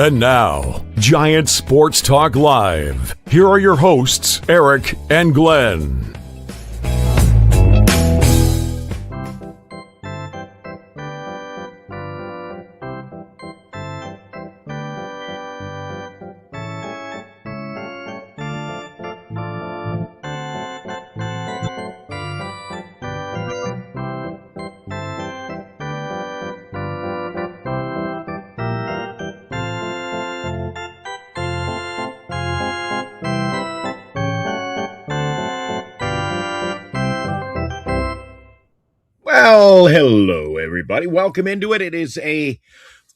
And now, Giant Sports Talk Live. Here are your hosts, Eric and Glenn. Well, hello, everybody. Welcome into it. It is a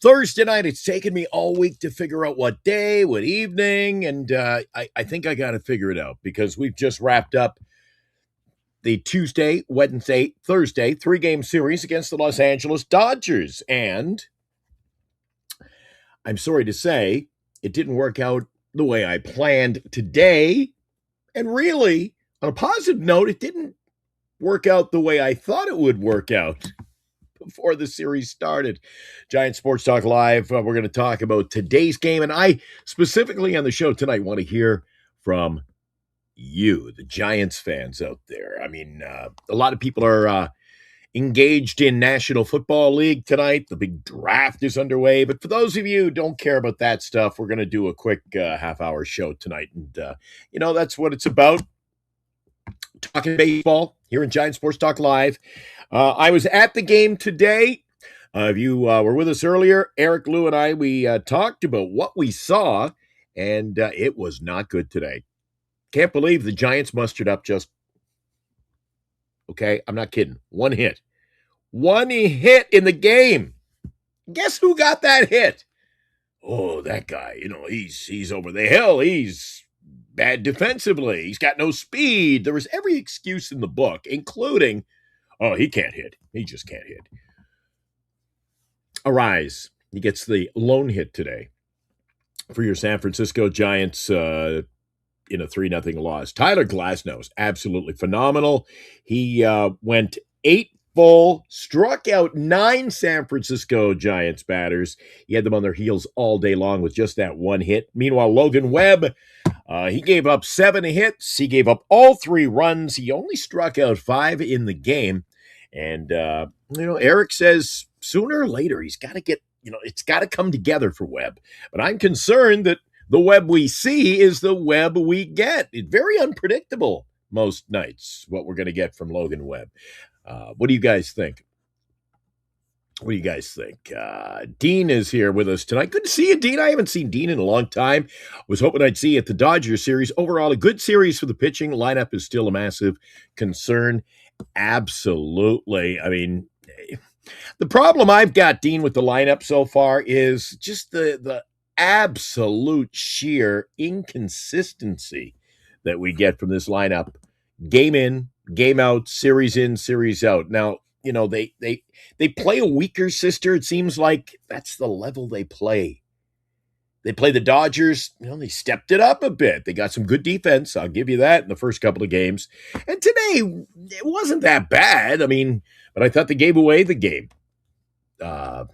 Thursday night. It's taken me all week to figure out what day, what evening, and I think I got to figure it out because we've just wrapped up the Tuesday, Wednesday, Thursday 3-game series against the Los Angeles Dodgers. And I'm sorry to say, it didn't work out the way I planned today. And really, on a positive note, it didn't work out the way I thought it would work out before the series started. Giant Sports Talk Live, we're going to talk about today's game, and I specifically on the show tonight want to hear from you, the Giants fans out there. I mean, a lot of people are engaged in National Football League tonight. The big draft is underway, but for those of you who don't care about that stuff, we're going to do a quick half-hour show tonight, and that's what it's about. Talking baseball here in Giant Sports Talk Live. I was at the game today. If you were with us earlier, Eric, Lou, and I, we talked about what we saw, and it was not good today. Can't believe the Giants mustered up just, okay, I'm not kidding, one hit. One hit in the game. Guess who got that hit? Oh, that guy, he's over the hill. He's bad defensively. He's got no speed. There was every excuse in the book, including, he can't hit. He just can't hit. Arise. He gets the lone hit today for your San Francisco Giants in a 3-0 loss. Tyler Glasnow is absolutely phenomenal. He went 8 full, struck out 9 San Francisco Giants batters. He had them on their heels all day long with just that one hit. Meanwhile, Logan Webb, he gave up 7 hits. He gave up all 3 runs. He only struck out 5 in the game. And, Eric says sooner or later he's got to get, it's got to come together for Webb. But I'm concerned that the Webb we see is the Webb we get. It's very unpredictable most nights, what we're going to get from Logan Webb. What do you guys think? Dean is here with us tonight. Good to see you, Dean. I haven't seen Dean in a long time. Was hoping I'd see you at the Dodgers series. Overall, a good series for the pitching. Lineup is still a massive concern. Absolutely. I mean, the problem I've got, Dean, with the lineup so far is just the absolute sheer inconsistency that we get from this lineup. Game in, game out, series in, series out. Now, they play a weaker sister. It seems like that's the level they play. They play the Dodgers. They stepped it up a bit. They got some good defense. I'll give you that in the first couple of games. And today, it wasn't that bad. I mean, but I thought they gave away the game. Couple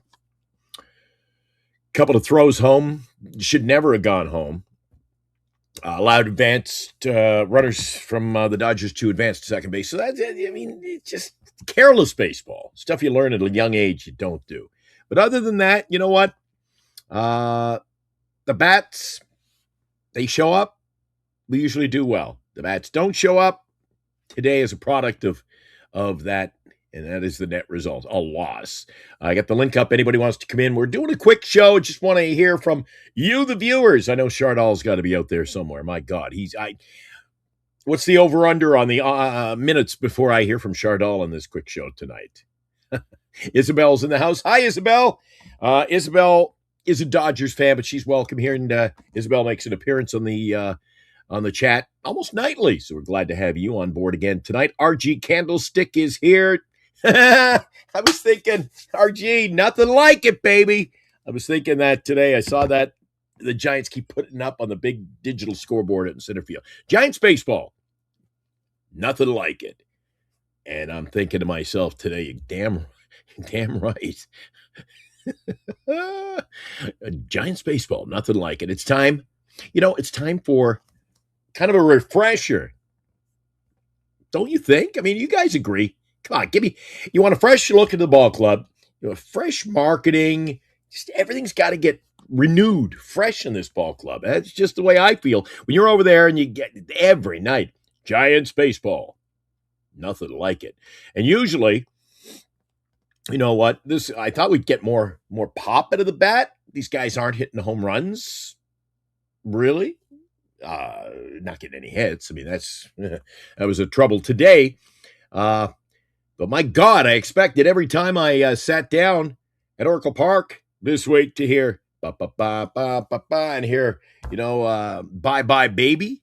of throws home. Should never have gone home. Allowed advanced runners from the Dodgers to advance to second base. So that's, it's just careless baseball. Stuff you learn at a young age you don't do. But other than that, you know what? The bats, they show up. We usually do well. The bats don't show up. Today is a product of that, and that is the net result, a loss. I got the link up. Anybody wants to come in? We're doing a quick show. Just want to hear from you, the viewers. I know Chardal's got to be out there somewhere. My God, what's the over-under on the minutes before I hear from Chardal on this quick show tonight? Isabel's in the house. Hi, Isabel. Isabel is a Dodgers fan, but she's welcome here. And Isabel makes an appearance on the chat almost nightly. So we're glad to have you on board again tonight. RG Candlestick is here. I was thinking, RG, nothing like it, baby. I was thinking that today. I saw that the Giants keep putting up on the big digital scoreboard at the center field. Giants baseball, nothing like it. And I'm thinking to myself today, damn right. Giants baseball, nothing like it. It's time, it's time for kind of a refresher. Don't you think? I mean, you guys agree. Come on, you want a fresh look at the ball club, fresh marketing, just everything's got to get renewed, fresh in this ball club. That's just the way I feel. When you're over there and you get every night, Giants baseball, nothing like it. And usually, you know what? I thought we'd get more pop out of the bat. These guys aren't hitting home runs. Really? Not getting any hits. I mean, that was a trouble today. But my God, I expected every time I sat down at Oracle Park this week to hear ba ba ba ba ba ba and hear, bye bye baby.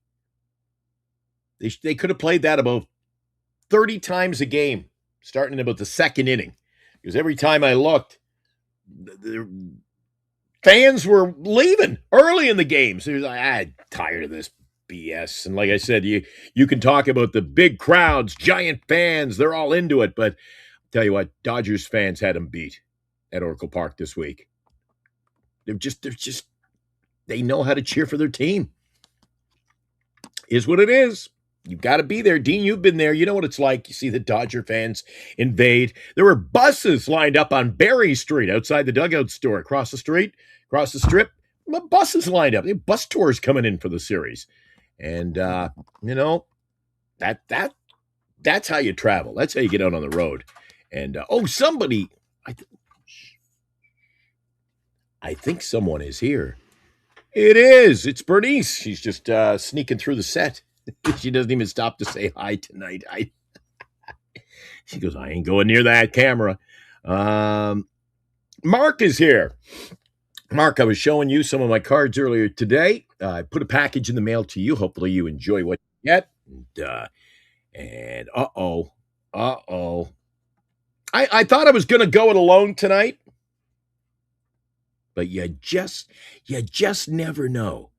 They could have played that about 30 times a game, starting in about the second inning. Because every time I looked, the fans were leaving early in the games. So I'm tired of this BS. And like I said, you can talk about the big crowds, giant fans, they're all into it. But I'll tell you what, Dodgers fans had them beat at Oracle Park this week. They know how to cheer for their team. Is what it is. You've got to be there. Dean, you've been there. You know what it's like. You see the Dodger fans invade. There were buses lined up on Berry Street outside the Dugout store across the strip. Buses lined up. Bus tours coming in for the series. And, that's how you travel. That's how you get out on the road. And, I think someone is here. It is. It's Bernice. She's just sneaking through the set. She doesn't even stop to say hi tonight. She goes, I ain't going near that camera. Mark is here. Mark, I was showing you some of my cards earlier today. I put a package in the mail to you. Hopefully you enjoy what you get. And uh-oh. I thought I was going to go it alone tonight. But you just never know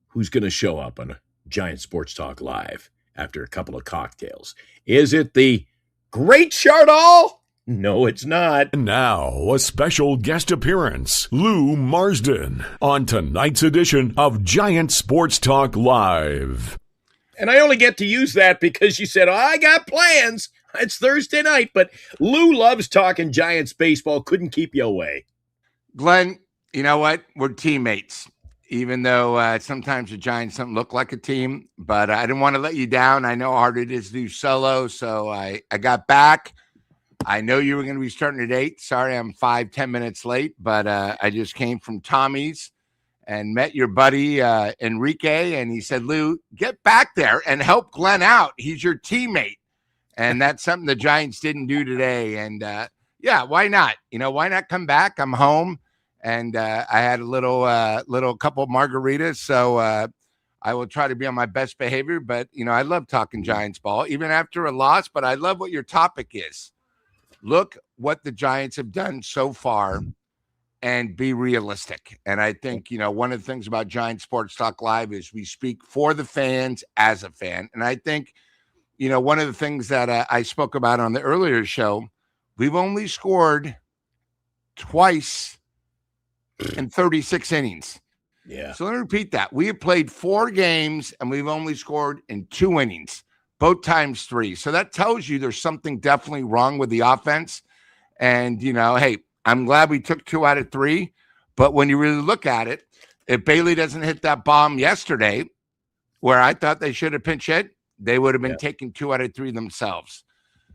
who's going to show up on Giant Sports Talk Live after a couple of cocktails. Is it the great Chardall? No, it's not. And now, a special guest appearance, Lou Marsden, on tonight's edition of Giant Sports Talk Live. And I only get to use that because you said, I got plans. It's Thursday night, but Lou loves talking Giants baseball. Couldn't keep you away. Glenn, you know what? We're teammates, even though sometimes the Giants don't look like a team. But I didn't want to let you down. I know how hard it is to do solo, so I got back. I know you were going to be starting at 8. Sorry, I'm 5-10 minutes late, but I just came from Tommy's and met your buddy Enrique, and he said, Lou, get back there and help Glenn out. He's your teammate. And that's something the Giants didn't do today. And, yeah, why not? Why not come back? I'm home. And I had a little couple of margaritas, so I will try to be on my best behavior. But, I love talking Giants ball, even after a loss. But I love what your topic is. Look what the Giants have done so far and be realistic. And I think, one of the things about Giant Sports Talk Live is we speak for the fans as a fan. And I think, one of the things that I spoke about on the earlier show, we've only scored twice in 36 innings. Yeah. So let me repeat that. We have played 4 games and we've only scored in 2 innings, both times 3. So that tells you there's something definitely wrong with the offense. And, hey, I'm glad we took 2 out of 3. But when you really look at it, if Bailey doesn't hit that bomb yesterday, where I thought they should have pinch hit, they would have been taking 2 out of 3 themselves.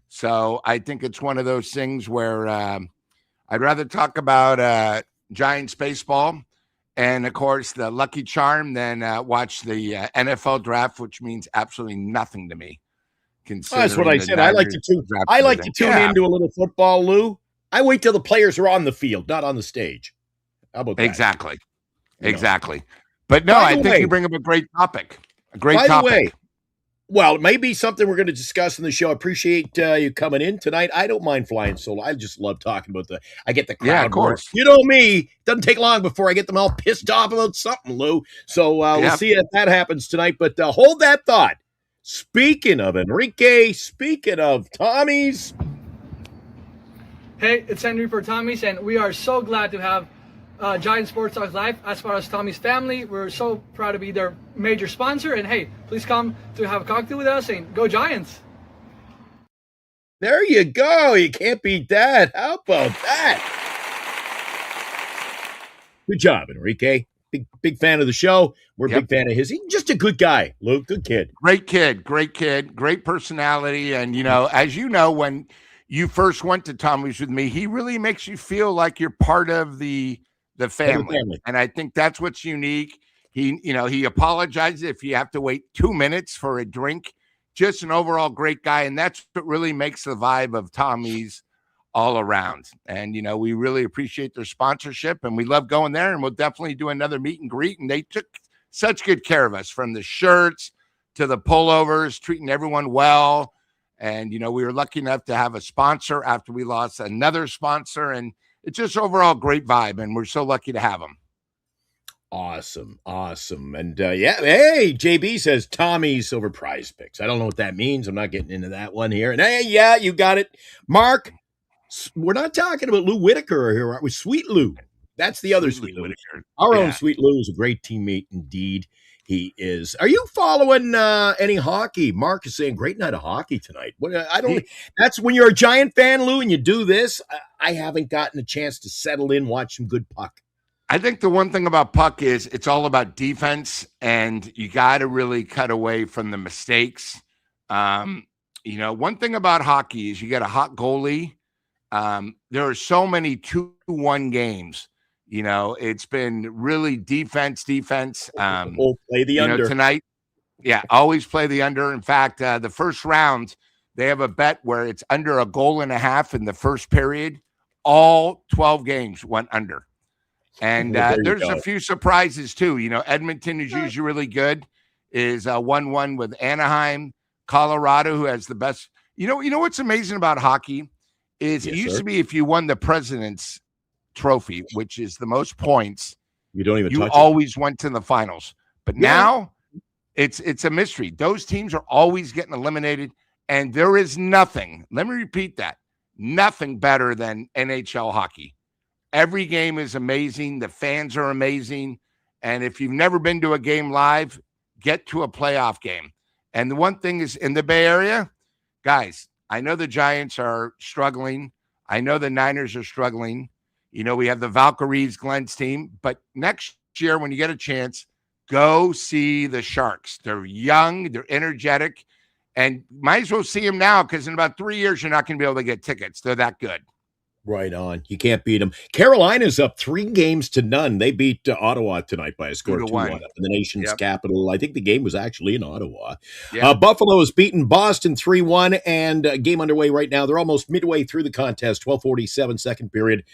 So I think it's one of those things where I'd rather talk about Giants baseball and, of course, the Lucky Charm than watch the NFL draft, which means absolutely nothing to me. That's what I said. I like to tune into a little football, Lou. I wait till the players are on the field, not on the stage. How about that? Exactly. But no, I think you bring up a great topic. By the way, well, it may be something we're going to discuss in the show. I appreciate you coming in tonight. I don't mind flying solo. I just love talking about I get the crowd. Yeah, of course. You know me. It doesn't take long before I get them all pissed off about something, Lou. So we'll see if that happens tonight. But hold that thought. Speaking of Enrique, speaking of Tommy's, Hey, it's Henry for Tommy's, and we are so glad to have Giant Sports Talk Live as far as Tommy's family. We're so proud to be their major sponsor, and hey, please come to have a cocktail with us and go Giants. There you go. You can't beat that. How about that? Good job, Enrique. Big fan of the show. We're a big fan of his. He's just a good guy, Luke. Good kid. Great kid. Great personality. And, as you know, when you first went to Tommy's with me, he really makes you feel like you're part of the family. And I think that's what's unique. He apologizes if you have to wait 2 minutes for a drink. Just an overall great guy. And that's what really makes the vibe of Tommy's all around. And, we really appreciate their sponsorship, and we love going there, and we'll definitely do another meet and greet. And they took such good care of us, from the shirts to the pullovers, treating everyone well. And, we were lucky enough to have a sponsor after we lost another sponsor, and it's just overall great vibe, and we're so lucky to have them. Awesome. And hey, JB says Tommy's over Prize Picks. I don't know what that means. I'm not getting into that one here. And hey, yeah, you got it. Mark, we're not talking about Lou Whitaker here, are we? Sweet Lou. That's the other Sweet Lou. Whitaker. Our own Sweet Lou is a great teammate indeed. He is. Are you following any hockey? Mark is saying great night of hockey tonight. That's when you're a Giant fan, Lou, and you do this. I haven't gotten a chance to settle in, watch some good puck. I think the one thing about puck is it's all about defense, and you got to really cut away from the mistakes. One thing about hockey is you get a hot goalie. There are so many 2-1 games. It's been really defense. Play the under tonight. Yeah, always play the under. In fact, the first round, they have a bet where it's under a goal and a half in the first period. All 12 games went under. And there's a few surprises too. Edmonton is usually really good. Is 1-1 with Anaheim. Colorado, who has the best. What's amazing about hockey is it used to be if you won the President's Trophy, which is the most points, you always went to the finals. But now it's a mystery. Those teams are always getting eliminated, and there is nothing. Let me repeat that: nothing better than NHL hockey. Every game is amazing. The fans are amazing. And if you've never been to a game live, get to a playoff game. And the one thing is, in the Bay Area, guys, I know the Giants are struggling. I know the Niners are struggling. We have the Valkyries, Glenn's team. But next year, when you get a chance, go see the Sharks. They're young. They're energetic. And might as well see them now, because in about 3 years, you're not going to be able to get tickets. They're that good. Right on. You can't beat them. Carolina's up 3-0. They beat Ottawa tonight by a score of 2-1 up in the nation's capital. I think the game was actually in Ottawa. Buffalo has beaten Boston 3-1, and game underway right now. They're almost midway through the contest, 12:47 second period.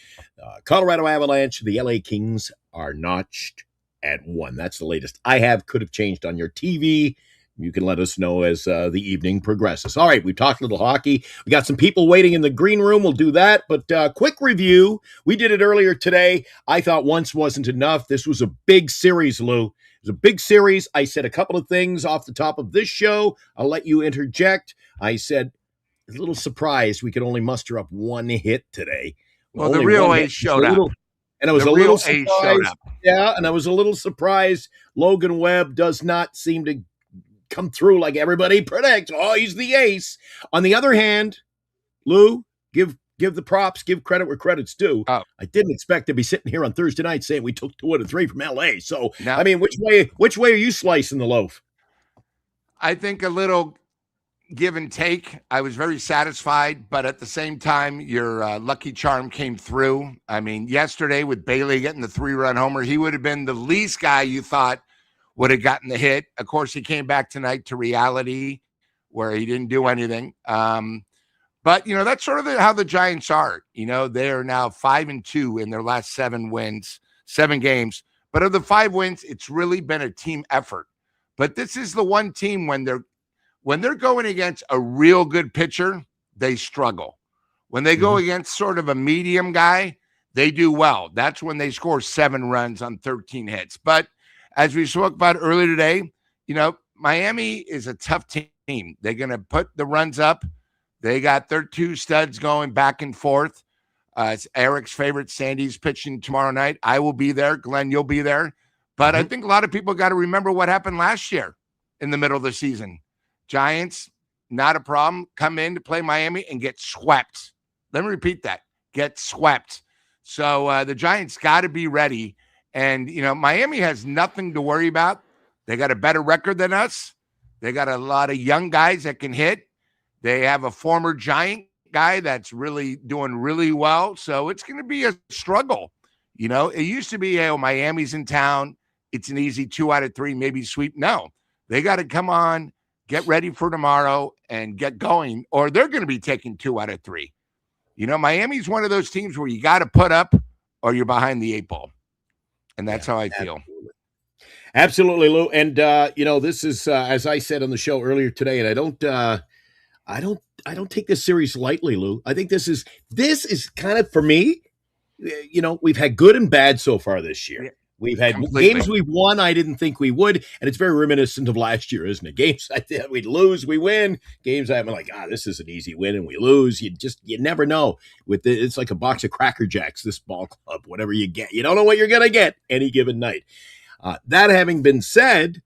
Colorado Avalanche, the LA Kings are notched at 1. That's the latest could have changed on your TV. You can let us know as the evening progresses. All right, we've talked a little hockey. We got some people waiting in the green room. We'll do that. But quick review. We did it earlier today. I thought once wasn't enough. This was a big series, Lou. It was a big series. I said a couple of things off the top of this show. I'll let you interject. I said, a little surprised we could only muster up one hit today. Well, the real A's showed up. And I was a little surprised. Yeah, and I was a little surprised Logan Webb does not seem to come through like everybody predicts. Oh, he's the ace. On the other hand, Lou, give the props, give credit where credit's due. I didn't expect to be sitting here on Thursday night saying we took 2 out of 3 from LA. So, I mean, which way are you slicing the loaf? I think a little give and take. I was very satisfied, but at the same time, your lucky charm came through. I mean, yesterday with Bailey getting the 3-run homer, he would have been the least guy you thought would have gotten the hit. Of course, he came back tonight to reality where he didn't do anything. But, that's sort of how the Giants are. They are now 5-2 in their last 7 games. But of the 5 wins, it's really been a team effort. But this is the one team when they're going against a real good pitcher, they struggle. When they go against sort of a medium guy, they do well. That's when they score 7 runs on 13 hits. But as we spoke about earlier today, Miami is a tough team. They're going to put the runs up. They got their 2 studs going back and forth. It's Eric's favorite. Sandy's pitching tomorrow night. I will be there. Glenn, you'll be there. But I think a lot of people got to remember what happened last year in the middle of the season. Giants, not a problem. Come in to play Miami and get swept. Let me repeat that. Get swept. So the Giants got to be ready. And, Miami has nothing to worry about. They got a better record than us. They got a lot of young guys that can hit. They have a former Giant guy that's really doing really well. So it's going to be a struggle. It used to be, Miami's in town. It's an easy 2 out of 3, maybe sweep. No, they got to come on, get ready for tomorrow and get going, or they're going to be taking 2 out of 3. Miami's one of those teams where you got to put up or you're behind the 8 ball. And that's how I feel. Absolutely, Lou. And, this is, as I said on the show earlier today, and I don't take this series lightly, Lou. I think this is kind of, for me, we've had good and bad so far this year. We've had games we've won I didn't think we would, and it's very reminiscent of last year, isn't it? Games I thought we'd lose, we win. Games I'm like, this is an easy win, and we lose. You never know. It's like a box of Cracker Jacks, this ball club, whatever you get. You don't know what you're going to get any given night. That having been said,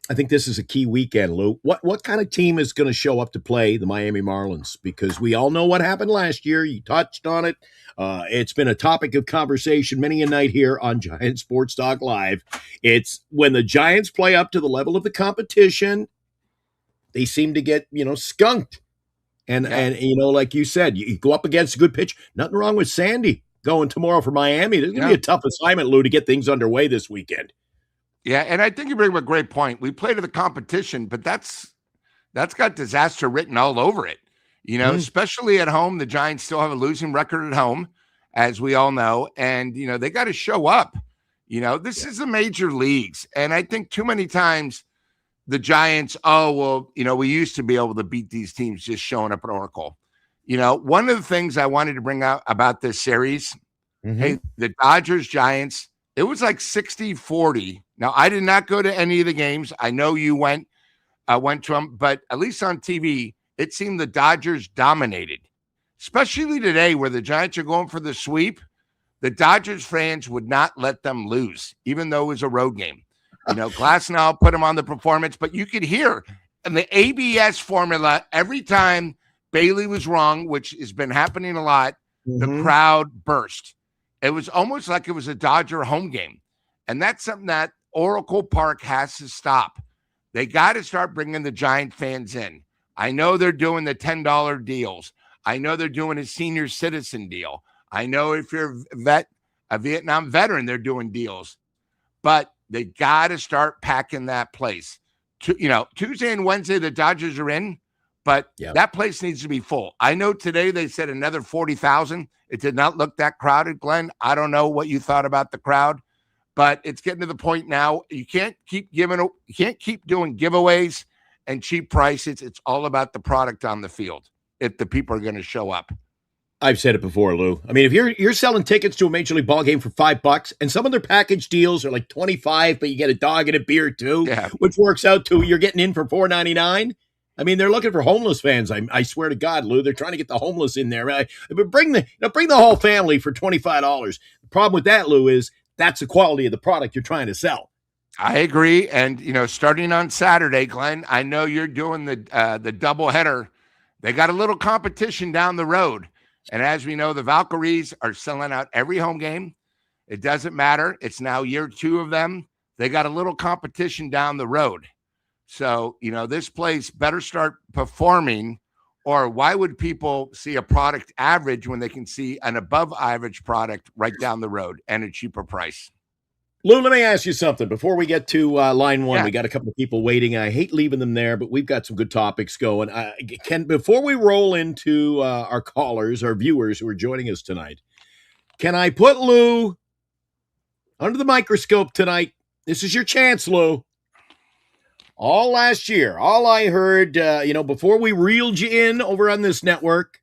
I think this is a key weekend, Lou. What kind of team is going to show up to play the Miami Marlins? Because we all know what happened last year. You touched on it. It's been a topic of conversation many a night here on Giant Sports Talk Live. It's when the Giants play up to the level of the competition, they seem to get, skunked. And like you said, you go up against a good pitch. Nothing wrong with Sandy going tomorrow for Miami. There's going to be a tough assignment, Lou, to get things underway this weekend. Yeah, and I think you bring up a great point. We play to the competition, but that's got disaster written all over it. Especially at home. The Giants still have a losing record at home, as we all know, and they got to show up. This is the major leagues, and I think too many times the Giants, we used to be able to beat these teams just showing up at Oracle. One of the things I wanted to bring out about this series, hey, the Dodgers Giants, it was like 60-40. Now, I did not go to any of the games. I know you went to them, but at least on TV, it seemed the Dodgers dominated, especially today where the Giants are going for the sweep. The Dodgers fans would not let them lose, even though it was a road game. Glasnow put them on the performance, but you could hear in the ABS formula every time Bailey was wrong, which has been happening a lot, the crowd burst. It was almost like it was a Dodger home game. And that's something that Oracle Park has to stop. They got to start bringing the Giant fans in. I know they're doing the $10 deals. I know they're doing a senior citizen deal. I know if you're a Vietnam veteran, they're doing deals. But they got to start packing that place. Tuesday and Wednesday, the Dodgers are in, but that place needs to be full. I know today they said another 40,000. It did not look that crowded, Glenn. I don't know what you thought about the crowd, but it's getting to the point now. You can't keep doing giveaways and cheap prices. It's all about the product on the field if the people are going to show up. I've said it before, Lou. I mean, if you're selling tickets to a Major League ball game for $5, and some of their package deals are like $25, but you get a dog and a beer too, which works out to you're getting in for $4.99. I mean, they're looking for homeless fans. I swear to God, Lou, they're trying to get the homeless in there. But bring the whole family for $25. The problem with that, Lou, is that's the quality of the product you're trying to sell. I agree, and starting on Saturday, Glenn, I know you're doing the doubleheader. They got a little competition down the road. And as we know, the Valkyries are selling out every home game. It doesn't matter. It's now year 2 of them. They got a little competition down the road. So, this place better start performing, or why would people see a product average when they can see an above average product right down the road and a cheaper price? Lou, let me ask you something. Before we get to line one, we got a couple of people waiting. I hate leaving them there, but we've got some good topics going. Before we roll into our callers, our viewers who are joining us tonight, can I put Lou under the microscope tonight? This is your chance, Lou. All last year, all I heard, before we reeled you in over on this network,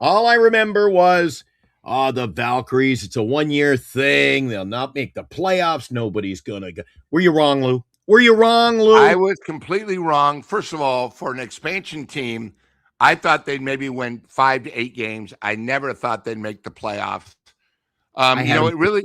all I remember was, the Valkyries, it's a one-year thing. They'll not make the playoffs. Nobody's going to go. Were you wrong, Lou? I was completely wrong. First of all, for an expansion team, I thought they'd maybe win 5 to 8 games. I never thought they'd make the playoffs. It really,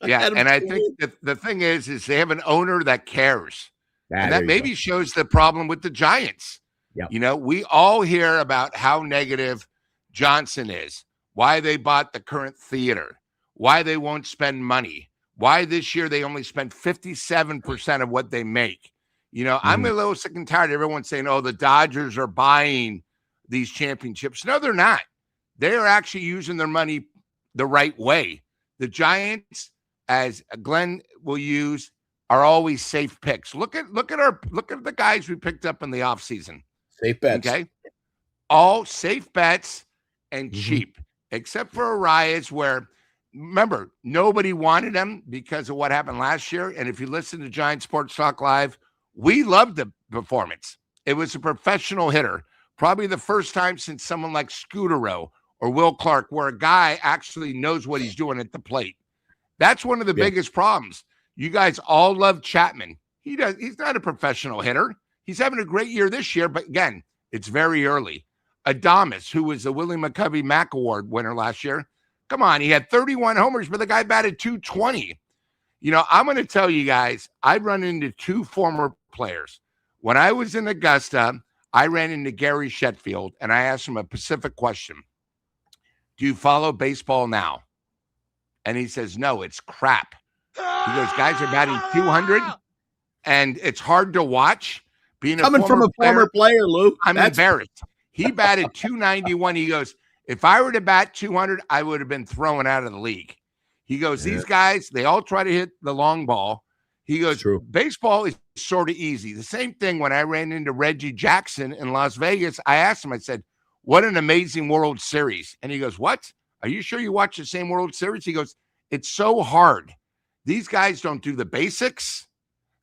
yeah. And I think the thing is they have an owner that cares. And that maybe shows the problem with the Giants. Yep. We all hear about how negative Johnson is, why they bought the current theater, why they won't spend money, why this year they only spent 57% of what they make. I'm a little sick and tired of everyone saying, oh, the Dodgers are buying these championships. No, they're not. They are actually using their money the right way. The Giants, as Glenn will use, are always safe picks. Look at the guys we picked up in the offseason. Safe bets. Okay. All safe bets and cheap, except for Arias, where, remember, nobody wanted him because of what happened last year. And if you listen to Giant Sports Talk Live, we loved the performance. It was a professional hitter. Probably the first time since someone like Scudero or Will Clark, where a guy actually knows what he's doing at the plate. That's one of the biggest problems. You guys all love Chapman. He's not a professional hitter. He's having a great year this year, but again, it's very early. Adames, who was the Willie McCovey Mac Award winner last year, come on, he had 31 homers, but the guy batted .220. I'm going to tell you guys, I run into 2 former players. When I was in Augusta, I ran into Gary Shetfield, and I asked him a specific question. Do you follow baseball now? And he says, no, it's crap. He goes, guys are batting 200, and it's hard to watch. Coming from a former player, Lou. I'm embarrassed. He batted .291. He goes, if I were to bat 200, I would have been thrown out of the league. He goes, these guys, they all try to hit the long ball. He goes, baseball is sort of easy. The same thing when I ran into Reggie Jackson in Las Vegas. I asked him, I said, what an amazing World Series. And he goes, what? Are you sure you watch the same World Series? He goes, it's so hard. These guys don't do the basics.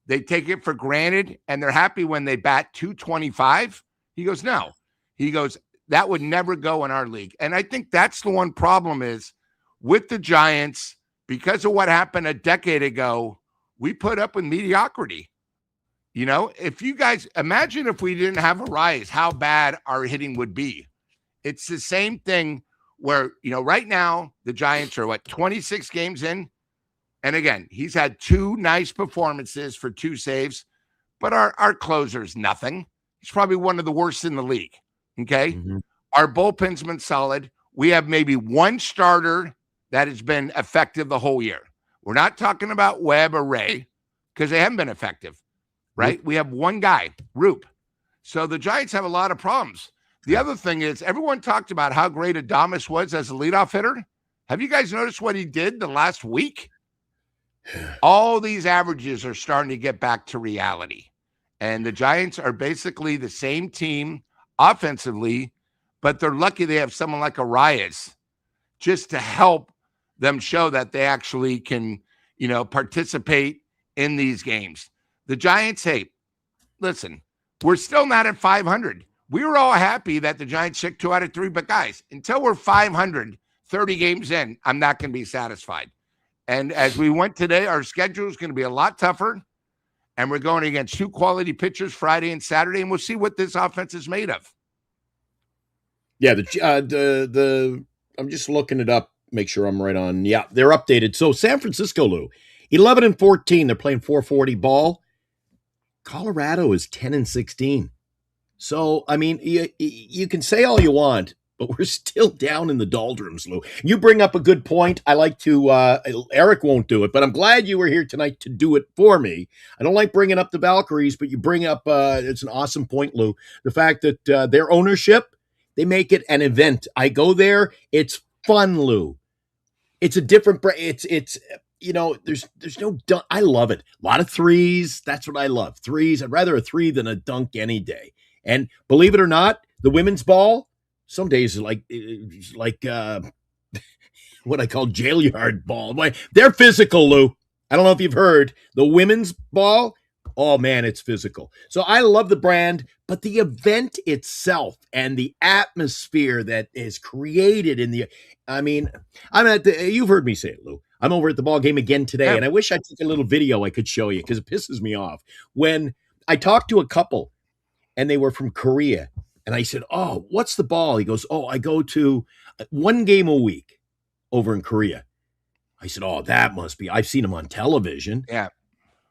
They take it for granted, and they're happy when they bat .225. He goes, no. He goes, that would never go in our league. And I think that's the one problem is with the Giants, because of what happened a decade ago, we put up with mediocrity. If you guys imagine if we didn't have Arias, how bad our hitting would be. It's the same thing where, right now the Giants are 26 games in. And again, he's had 2 nice performances for 2 saves, but our closer's nothing. He's probably one of the worst in the league. Okay. Our bullpen's been solid. We have maybe 1 starter that has been effective the whole year. We're not talking about Webb or Ray because they haven't been effective, right? We have 1 guy, Roop. So the Giants have a lot of problems. The other thing is everyone talked about how great Adames was as a leadoff hitter. Have you guys noticed what he did the last week? All these averages are starting to get back to reality. And the Giants are basically the same team offensively, but they're lucky they have someone like Arias just to help them show that they actually can, participate in these games. The Giants, hey, listen, we're still not at 500. We were all happy that the Giants took 2 out of 3, but guys, until we're 500, 30 games in, I'm not going to be satisfied. And as we went today, our schedule is going to be a lot tougher, and we're going against 2 quality pitchers Friday and Saturday, and we'll see what this offense is made of. Yeah, I'm just looking it up, make sure I'm right on. Yeah, they're updated. So San Francisco, Lou, 11-14. They're playing .440 ball. Colorado is 10-16. So, I mean, you can say all you want, but we're still down in the doldrums, Lou. You bring up a good point. I like to, Eric won't do it, but I'm glad you were here tonight to do it for me. I don't like bringing up the Valkyries, but you bring up, it's an awesome point, Lou. The fact that their ownership, they make it an event. I go there. It's fun, Lou. It's a different, it's there's no dunk. I love it. A lot of threes. That's what I love. Threes. I'd rather a 3 than a dunk any day. And believe it or not, the women's ball, some days is like what I call jail yard ball. They're physical, Lou. I don't know if you've heard. The women's ball, oh man, it's physical. So I love the brand, but the event itself and the atmosphere that is created in the, you've heard me say it, Lou. I'm over at the ball game again today, and I wish I took a little video I could show you because it pisses me off. When I talked to a couple, and they were from Korea, And I said, "Oh, what's the ball?" He goes, "Oh, I go to one game a week over in Korea." I said, "Oh, that must be. I've seen him on television." Yeah.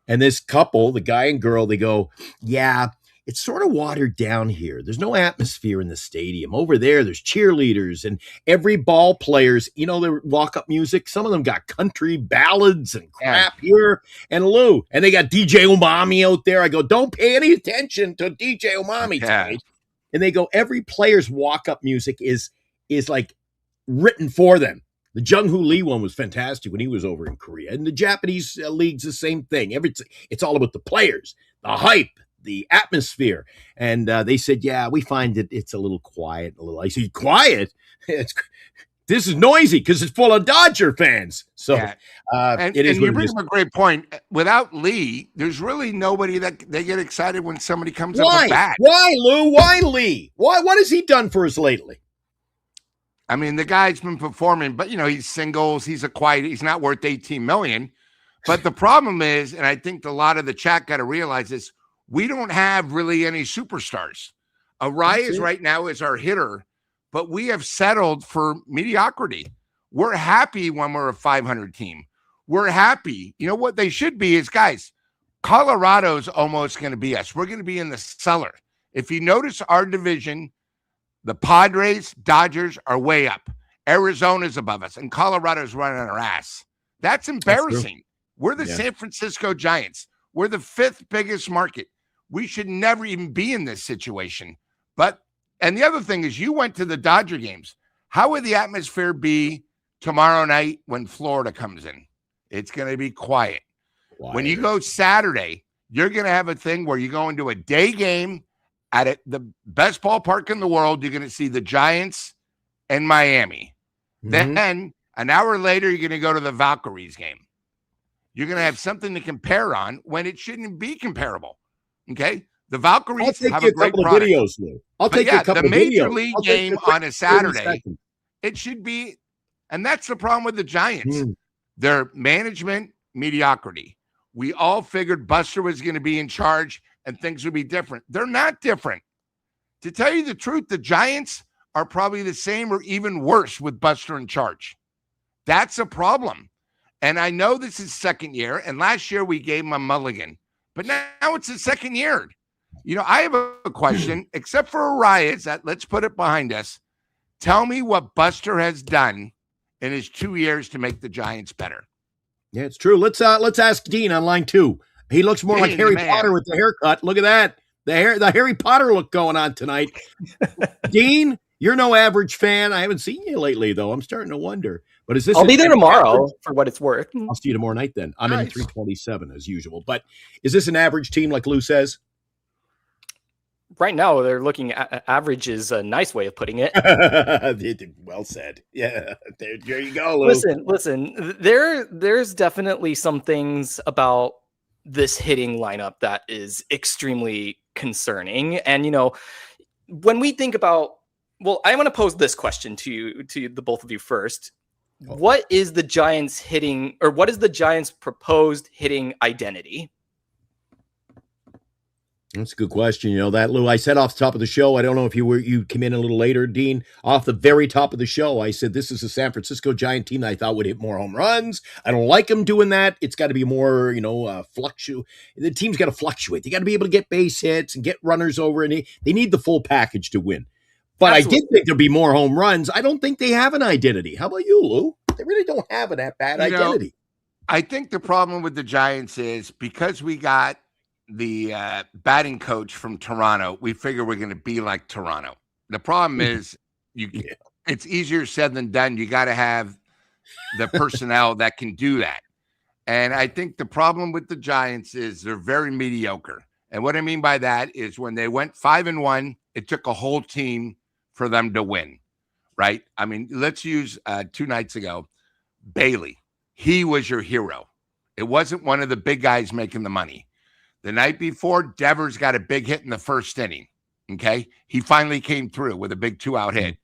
And this couple, the guy and girl, they go, "Yeah, it's sort of watered down here. There's no atmosphere in the stadium. Over there, there's cheerleaders and every ball players, their walk-up music. Some of them got country ballads and crap here. And Lou, and they got DJ Umami out there." I go, "Don't pay any attention to DJ Umami tonight." And they go, every player's walk-up music is like written for them. The Jung-Hoo Lee one was fantastic when he was over in Korea. And the Japanese league's the same thing. It's all about the players, the hype, the atmosphere. And they said, "Yeah, we find it's a little quiet. I said, "Quiet? This is noisy because it's full of Dodger fans." So it is. And you bring up a great point. Without Lee, there's really nobody that they get excited when somebody comes up with bat. Why, Lou? Why Lee? What has he done for us lately? I mean, the guy's been performing, but he's singles. He's he's not worth $18 million. But the problem is, and I think a lot of the chat got to realize this, we don't have really any superstars. Arias right now is our hitter, but we have settled for mediocrity. We're happy when we're a 500 team. We're happy. You know what they should be is, guys, Colorado's almost going to be us. We're going to be in the cellar. If you notice our division, the Padres, Dodgers are way up. Arizona's above us, and Colorado's running on our ass. That's embarrassing. We're the San Francisco Giants. We're the 5th biggest market. We should never even be in this situation. And the other thing is, you went to the Dodger games. How would the atmosphere be tomorrow night when Florida comes in? It's going to be quiet. When you go Saturday, you're going to have a thing where you go into a day game at the best ballpark in the world. You're going to see the Giants and Miami. Mm-hmm. Then an hour later, you're going to go to the Valkyries game. You're going to have something to compare on when it shouldn't be comparable. Okay? The Valkyries have a great product. Videos, Lou. I'll take a couple the of major videos. league game on a Saturday, it should be, and that's the problem with the Giants. Their management mediocrity. We all figured Buster was going to be in charge and things would be different. They're not different. To tell you the truth, the Giants are probably the same or even worse with Buster in charge. That's a problem. And I know this is second year, and last year we gave him a mulligan, but now it's his second year. I have a question, except for Arias, let's put it behind us. Tell me what Buster has done in his 2 years to make the Giants better. Yeah, it's true. Let's ask Dean on line 2. He looks more like Harry Potter with the haircut. Look at that. The Harry Potter look going on tonight. Dean, you're no average fan. I haven't seen you lately, though. I'm starting to wonder. But is this? I'll be there tomorrow for what it's worth. I'll see you tomorrow night then. I'm in 327 as usual. But is this an average team like Lou says? Right now, they're looking at average is a nice way of putting it. Well said. Yeah, there you go, Lou. Listen. There's definitely some things about this hitting lineup that is extremely concerning. And, when we think about, I want to pose this question to the both of you first. What is the Giants hitting, or what is the Giants proposed hitting identity? That's a good question. That, Lou, I said off the top of the show, I don't know if you came in a little later, Dean, off the very top of the show, I said this is a San Francisco Giant team that I thought would hit more home runs. I don't like them doing that. It's got to be more, fluctuate. The team's got to fluctuate. They got to be able to get base hits and get runners over, and they need the full package to win. But absolutely. I did think there'd be more home runs. I don't think they have an identity. How about you, Lou? They really don't have that bad identity. I think the problem with the Giants is because we got the batting coach from Toronto, we figure we're going to be like Toronto. The problem is it's easier said than done. You got to have the personnel that can do that. And I think the problem with the Giants is they're very mediocre. And what I mean by that is when they went 5-1, it took a whole team for them to win, right? I mean, let's use 2 nights ago, Bailey. He was your hero. It wasn't one of the big guys making the money. The night before, Devers got a big hit in the first inning, okay? He finally came through with a big 2-out hit.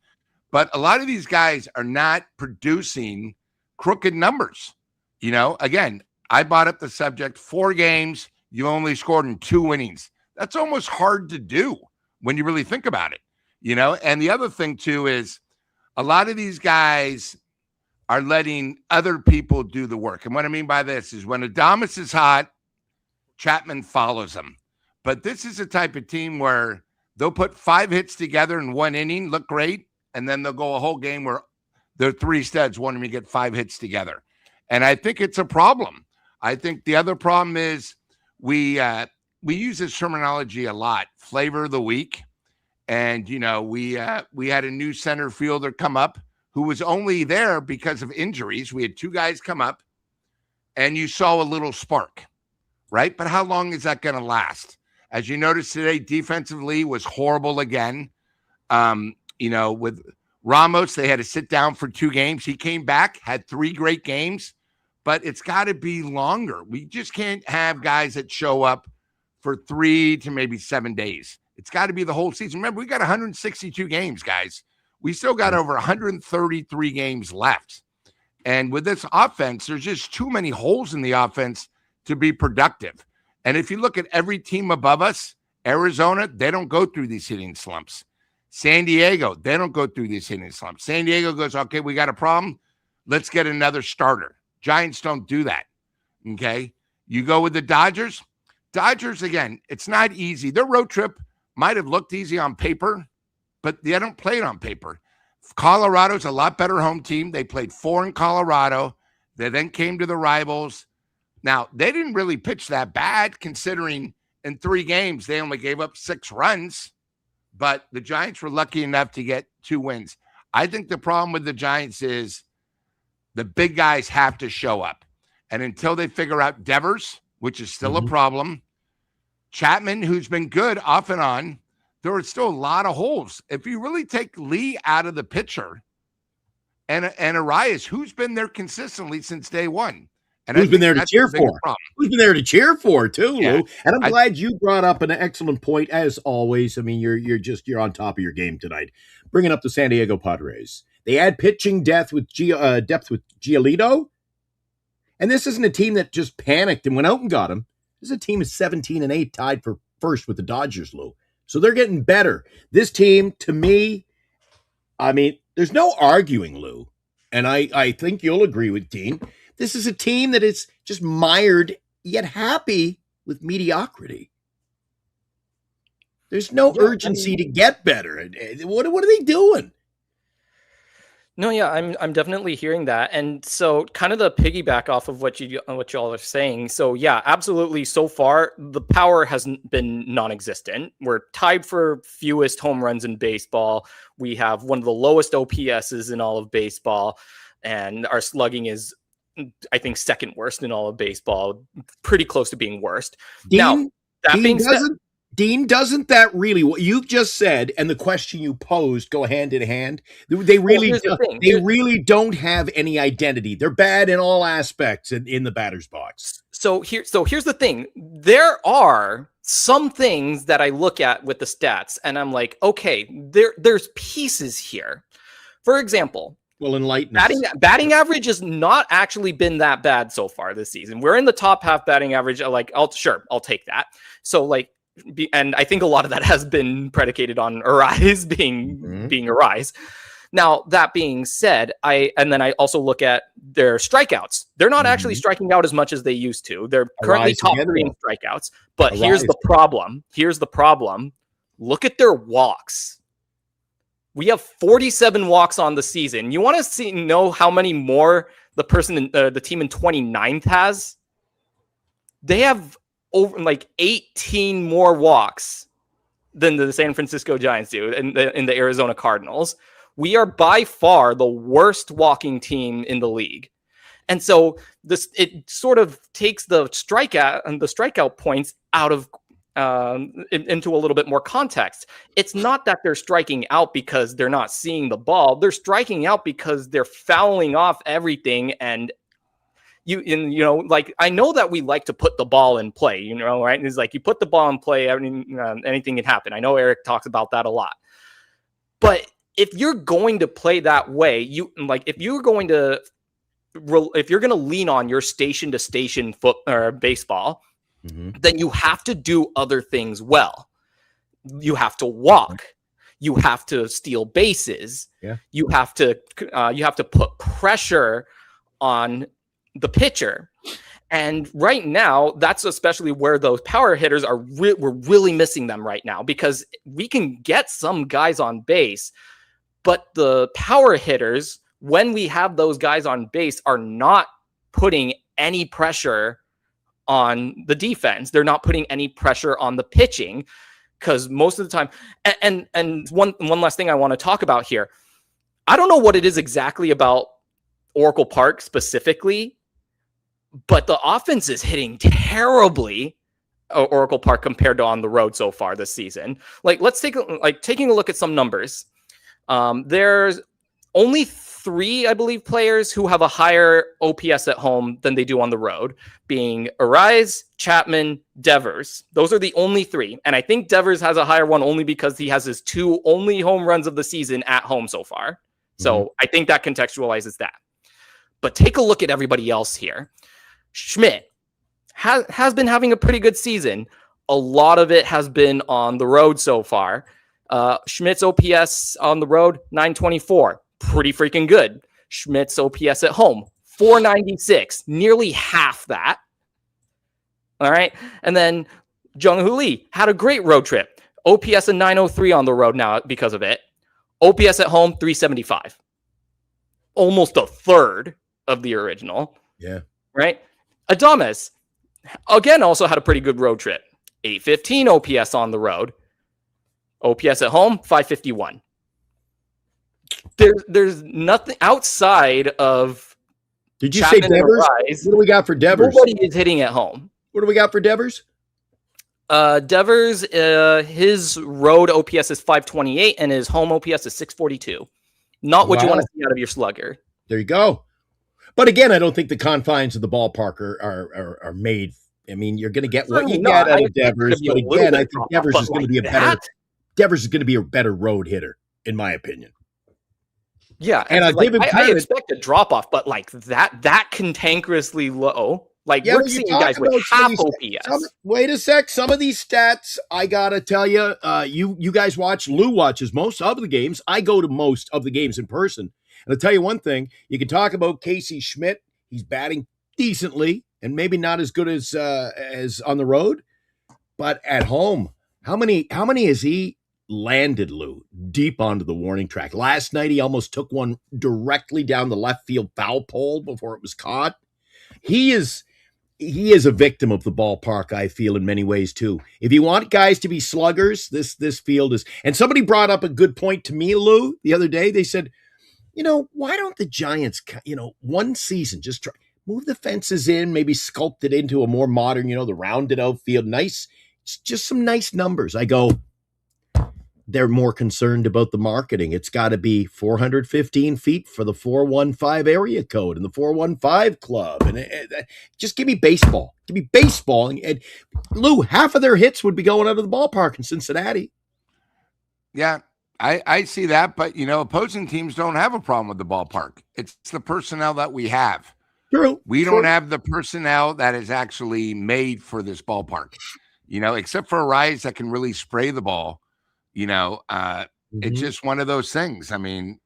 But a lot of these guys are not producing crooked numbers. Again, I brought up the subject, 4 games, you only scored in 2 innings. That's almost hard to do when you really think about it. And the other thing too is a lot of these guys are letting other people do the work. And what I mean by this is when Adames is hot, Chapman follows him. But this is a type of team where they'll put 5 hits together in 1 inning, look great, and then they'll go a whole game where their 3 studs want them to get 5 hits together. And I think it's a problem. I think the other problem is we use this terminology a lot, flavor of the week. And, we had a new center fielder come up who was only there because of injuries. We had 2 guys come up, and you saw a little spark, right? But how long is that going to last? As you noticed today, defensively was horrible again. With Ramos, they had to sit down for 2 games. He came back, had 3 great games, but it's got to be longer. We just can't have guys that show up for 3 to maybe 7 days. It's got to be the whole season. Remember, we got 162 games, guys. We still got over 133 games left. And with this offense, there's just too many holes in the offense to be productive. And if you look at every team above us, Arizona, they don't go through these hitting slumps. San Diego, they don't go through these hitting slumps. San Diego goes, okay, we got a problem. Let's get another starter. Giants don't do that. Okay. You go with the Dodgers. Dodgers, again, it's not easy. Their road trip might have looked easy on paper, but they don't play it on paper. Colorado's a lot better home team. They played 4 in Colorado. They then came to the rivals. Now, they didn't really pitch that bad considering in 3 games they only gave up 6 runs, but the Giants were lucky enough to get 2 wins. I think the problem with the Giants is the big guys have to show up. And until they figure out Devers, which is still a problem, Chapman, who's been good off and on, there are still a lot of holes. If you really take Lee out of the picture and Arias, who's been there consistently since day one? And who's been there to cheer for? Who's been there to cheer for too, Yeah. Lou? And I'm glad you brought up an excellent point as always. I mean, you're on top of your game tonight. Bringing up the San Diego Padres, they had pitching depth with Giolito, and this isn't a team that just panicked and went out and got him. This is a team of 17-8, tied for first with the Dodgers, Lou. So they're getting better. This team, to me, I mean, there's no arguing, Lou, and I think you'll agree with Dean. This is a team that is just mired yet happy with mediocrity. There's no urgency to get better. What are they doing? No, yeah, I'm definitely hearing that. And so kind of the piggyback off of what y'all are saying. So yeah, absolutely. So far, the power has been non-existent. We're tied for fewest home runs in baseball. We have one of the lowest OPSs in all of baseball. And our slugging is, I think, second worst in all of baseball, pretty close to being worst. Dean, doesn't that really, what you've just said and the question you posed go hand in hand? They really, really don't have any identity. They're bad in all aspects in the batter's box. So here's the thing. There are some things that I look at with the stats and I'm like, okay, there's pieces here. For example, well, enlighten us. Batting average has not actually been that bad so far this season. We're in the top half batting average. I'll take that. So and I think a lot of that has been predicated on Arias being Arias. Now, that being said, I also look at their strikeouts. They're not actually striking out as much as they used to. They're currently top 3 in strikeouts. But here's the problem. Look at their walks. We have 47 walks on the season. You want to know how many more the team in 29th has? They have over 18 more walks than the San Francisco Giants do in the Arizona Cardinals. We are by far the worst walking team in the league. And so it sort of takes the strikeout points out of into a little bit more context. It's not that they're striking out because they're not seeing the ball. They're striking out because they're fouling off everything. And I know that we like to put the ball in play, right? It's like you put the ball in play, anything can happen. I know Eric talks about that a lot. But if you're going to play that way, if you're going to lean on your station to station baseball, then you have to do other things well. You have to walk. you have to steal bases. Yeah. You have to put pressure on the pitcher. And right now, that's especially where those power hitters are. We're really missing them right now, because we can get some guys on base, but the power hitters, when we have those guys on base, are not putting any pressure on the defense. They're not putting any pressure on the pitching, because most of the time, and one last thing I want to talk about here. I don't know what it is exactly about Oracle Park specifically, but the offense is hitting terribly at Oracle Park compared to on the road so far this season. Like, let's taking a look at some numbers. There's only 3, I believe, players who have a higher OPS at home than they do on the road, being Arise, Chapman, Devers. Those are the only 3. And I think Devers has a higher one only because he has his 2 only home runs of the season at home so far. So I think that contextualizes that. But take a look at everybody else here. Schmidt has been having a pretty good season. A lot of it has been on the road so far. Schmidt's OPS on the road, 924. Pretty freaking good. Schmidt's OPS at home, 496, nearly half that. All right. And then Jung-Hoo Lee had a great road trip. OPS of 903 on the road now because of it. OPS at home, 375. Almost a third of the original. Yeah. Right. Adames, again, also had a pretty good road trip. 815 OPS on the road. OPS at home, 551. There's nothing outside of. Did you Chapman say Devers? What do we got for Devers? Nobody is hitting at home. What do we got for Devers? Devers, his road OPS is 528 and his home OPS is 642. Not what you want to see out of your slugger. There you go. But again, I don't think the confines of the ballpark are made. I mean, you're going to get what you get out of Devers. But again, I think Devers is going to be Devers is going to be a better road hitter, in my opinion. Yeah, and I expect a drop off, but like that cantankerously low. Like, we're seeing guys with half OPS. Wait a sec. Some of these stats, I gotta tell you, you guys watch. Lou watches most of the games. I go to most of the games in person. And I'll tell you one thing. You can talk about Casey Schmidt. He's batting decently, and maybe not as good as on the road, but at home, how many has he landed, Lou, deep onto the warning track? Last night, he almost took one directly down the left field foul pole before it was caught. He is a victim of the ballpark, I feel, in many ways, too. If you want guys to be sluggers, this field is. And somebody brought up a good point to me, Lou, the other day. They said, why don't the Giants, one season, just try, move the fences in, maybe sculpt it into a more modern, the rounded out field. Nice, just some nice numbers. I go, they're more concerned about the marketing. It's got to be 415 feet for the 415 area code and the 415 club. And just give me baseball. Give me baseball. And Lou, half of their hits would be going out of the ballpark in Cincinnati. Yeah, I see that. But, opposing teams don't have a problem with the ballpark. It's the personnel that we have. True. We don't have the personnel that is actually made for this ballpark, except for a Rise that can really spray the ball. It's just one of those things. I mean,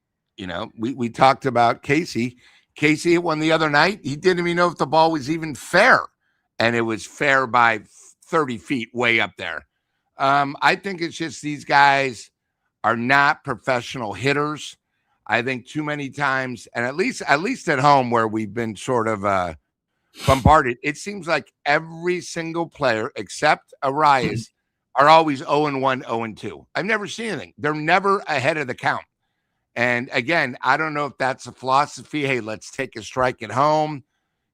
we talked about Casey. Casey won the other night. He didn't even know if the ball was even fair, and it was fair by 30 feet way up there. I think it's just these guys are not professional hitters. I think too many times, and at least at home where we've been sort of bombarded, it seems like every single player except Arias are always 0-1, 0-2. I've never seen anything. They're never ahead of the count. And again, I don't know if that's a philosophy. Hey, let's take a strike at home.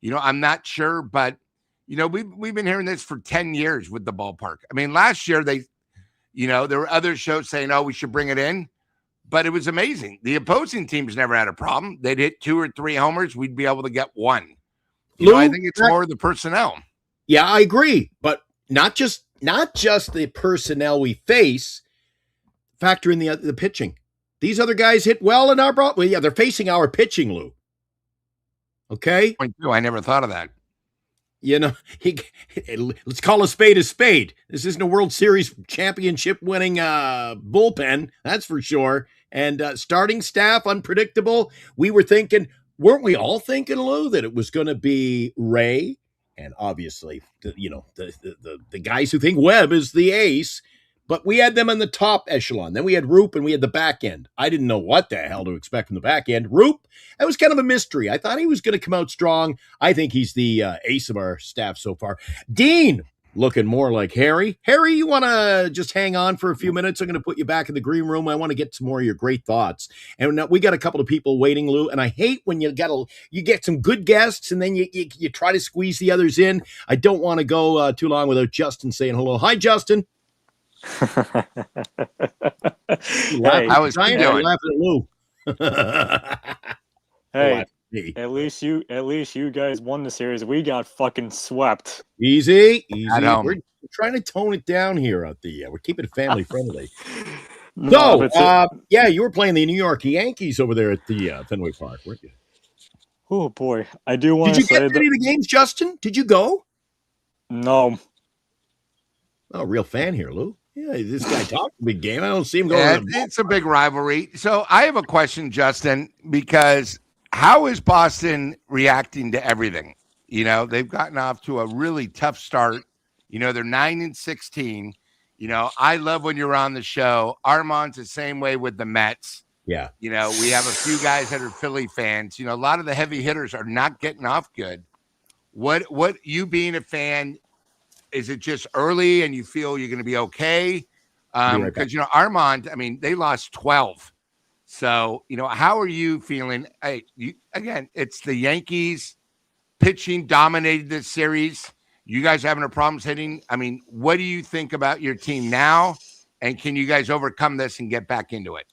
I'm not sure, but we've been hearing this for 10 years with the ballpark. I mean, last year there were other shows saying, "Oh, we should bring it in," but it was amazing. The opposing teams never had a problem. They'd hit 2 or 3 homers. We'd be able to get 1. Lou, I think it's more the personnel. Yeah, I agree, but not just the personnel we face. Factor in the pitching. These other guys hit well in our ball. Well, yeah, they're facing our pitching, Lou. Okay. I never thought of that. You know, let's call a spade a spade. This isn't a World Series championship winning bullpen, that's for sure. And starting staff unpredictable. We were thinking, weren't we all thinking, Lou, that it was going to be Ray, and obviously, the guys who think Webb is the ace. But we had them in the top echelon. Then we had Roop and we had the back end. I didn't know what the hell to expect from the back end. Roop, that was kind of a mystery. I thought he was going to come out strong. I think he's the ace of our staff so far. Dean, looking more like Harry. Harry, you want to just hang on for a few minutes? I'm going to put you back in the green room. I want to get some more of your great thoughts. And we got a couple of people waiting, Lou. And I hate when you get some good guests and then you try to squeeze the others in. I don't want to go too long without Justin saying hello. Hi, Justin. Hey, I was laughing at Lou. Hey, at least you guys won the series. We got fucking swept. Easy. We're trying to tone it down here out there. We're keeping it family friendly. You were playing the New York Yankees over there at the Fenway Park, weren't you? Oh boy, I do want to say. Did you get any of the games, Justin? Did you go? No. Oh, real fan here, Lou. Yeah, this guy talks a big game. I don't see him going. It's a big rivalry. So I have a question, Justin, because how is Boston reacting to everything? You know, they've gotten off to a really tough start. You know, they're 9-16. You know, I love when you're on the show. Armand's the same way with the Mets. Yeah. You know, we have a few guys that are Philly fans. You know, a lot of the heavy hitters are not getting off good. What you being a fan, is it just early and you feel you're going to be okay? Because, you know, Armand, I mean, they lost 12. So, you know, how are you feeling? Hey, again, it's the Yankees. Pitching dominated this series. You guys having a problems hitting. I mean, what do you think about your team now? And can you guys overcome this and get back into it?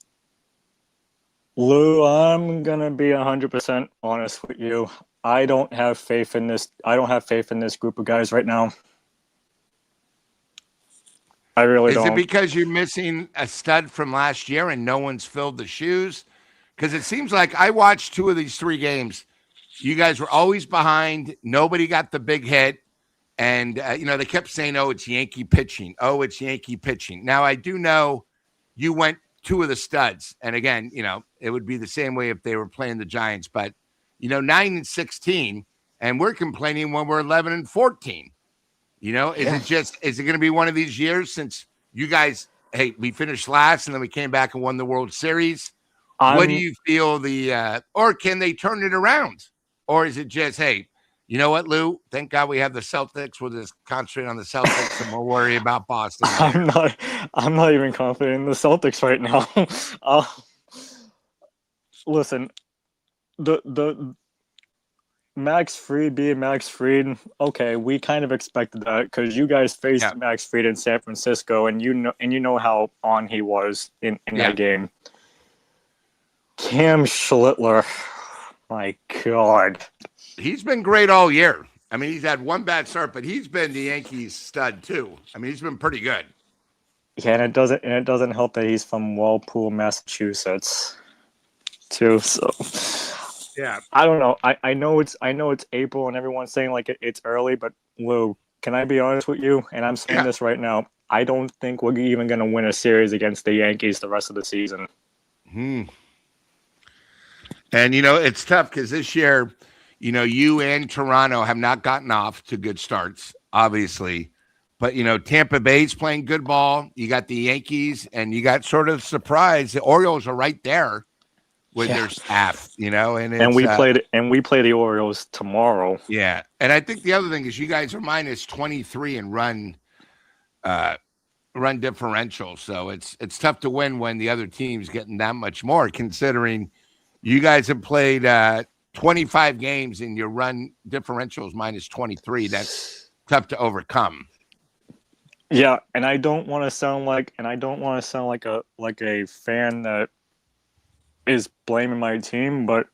Lou, I'm going to be 100% honest with you. I don't have faith in this. I don't have faith in this group of guys right now. I really don't. Is it because you're missing a stud from last year and no one's filled the shoes? Because it seems like I watched 2 of these 3 games. You guys were always behind. Nobody got the big hit. And, you know, they kept saying, oh, it's Yankee pitching. Oh, it's Yankee pitching. Now, I do know you went 2 of the studs. And, again, you know, it would be the same way if they were playing the Giants. But, you know, 9-16, and we're complaining when we're 11-14. You know, is it going to be one of these years since you guys, hey, we finished last and then we came back and won the World Series? What do you feel or can they turn it around? Or is it just, hey, you know what, Lou? Thank God we have the Celtics. We'll just concentrate on the Celtics and we'll worry about Boston. I'm not even confident in the Celtics right now. Listen, the Max Fried being Max Fried, okay, we kind of expected that because you guys faced Max Fried in San Francisco, and you know how on he was in that game. Cam Schlittler, my God, he's been great all year. I mean, he's had one bad start, but he's been the Yankees stud too. I mean, he's been pretty good. Yeah, and it doesn't help that he's from Walpole, Massachusetts, too. So. Yeah, I don't know. I know it's April and everyone's saying like it's early, but Lou, can I be honest with you? And I'm saying this right now. I don't think we're even going to win a series against the Yankees the rest of the season. And you know it's tough because this year, you know, you and Toronto have not gotten off to good starts, obviously. But you know, Tampa Bay's playing good ball. You got the Yankees, and you got sort of surprise. The Orioles are right there with their staff, you know, and we play the Orioles tomorrow. Yeah, and I think the other thing is you guys are minus 23 in run differential, so it's tough to win when the other team's getting that much more. Considering you guys have played 25 games and your run differential is minus 23, that's tough to overcome. Yeah, and I don't want to sound like a fan that is blaming my team, but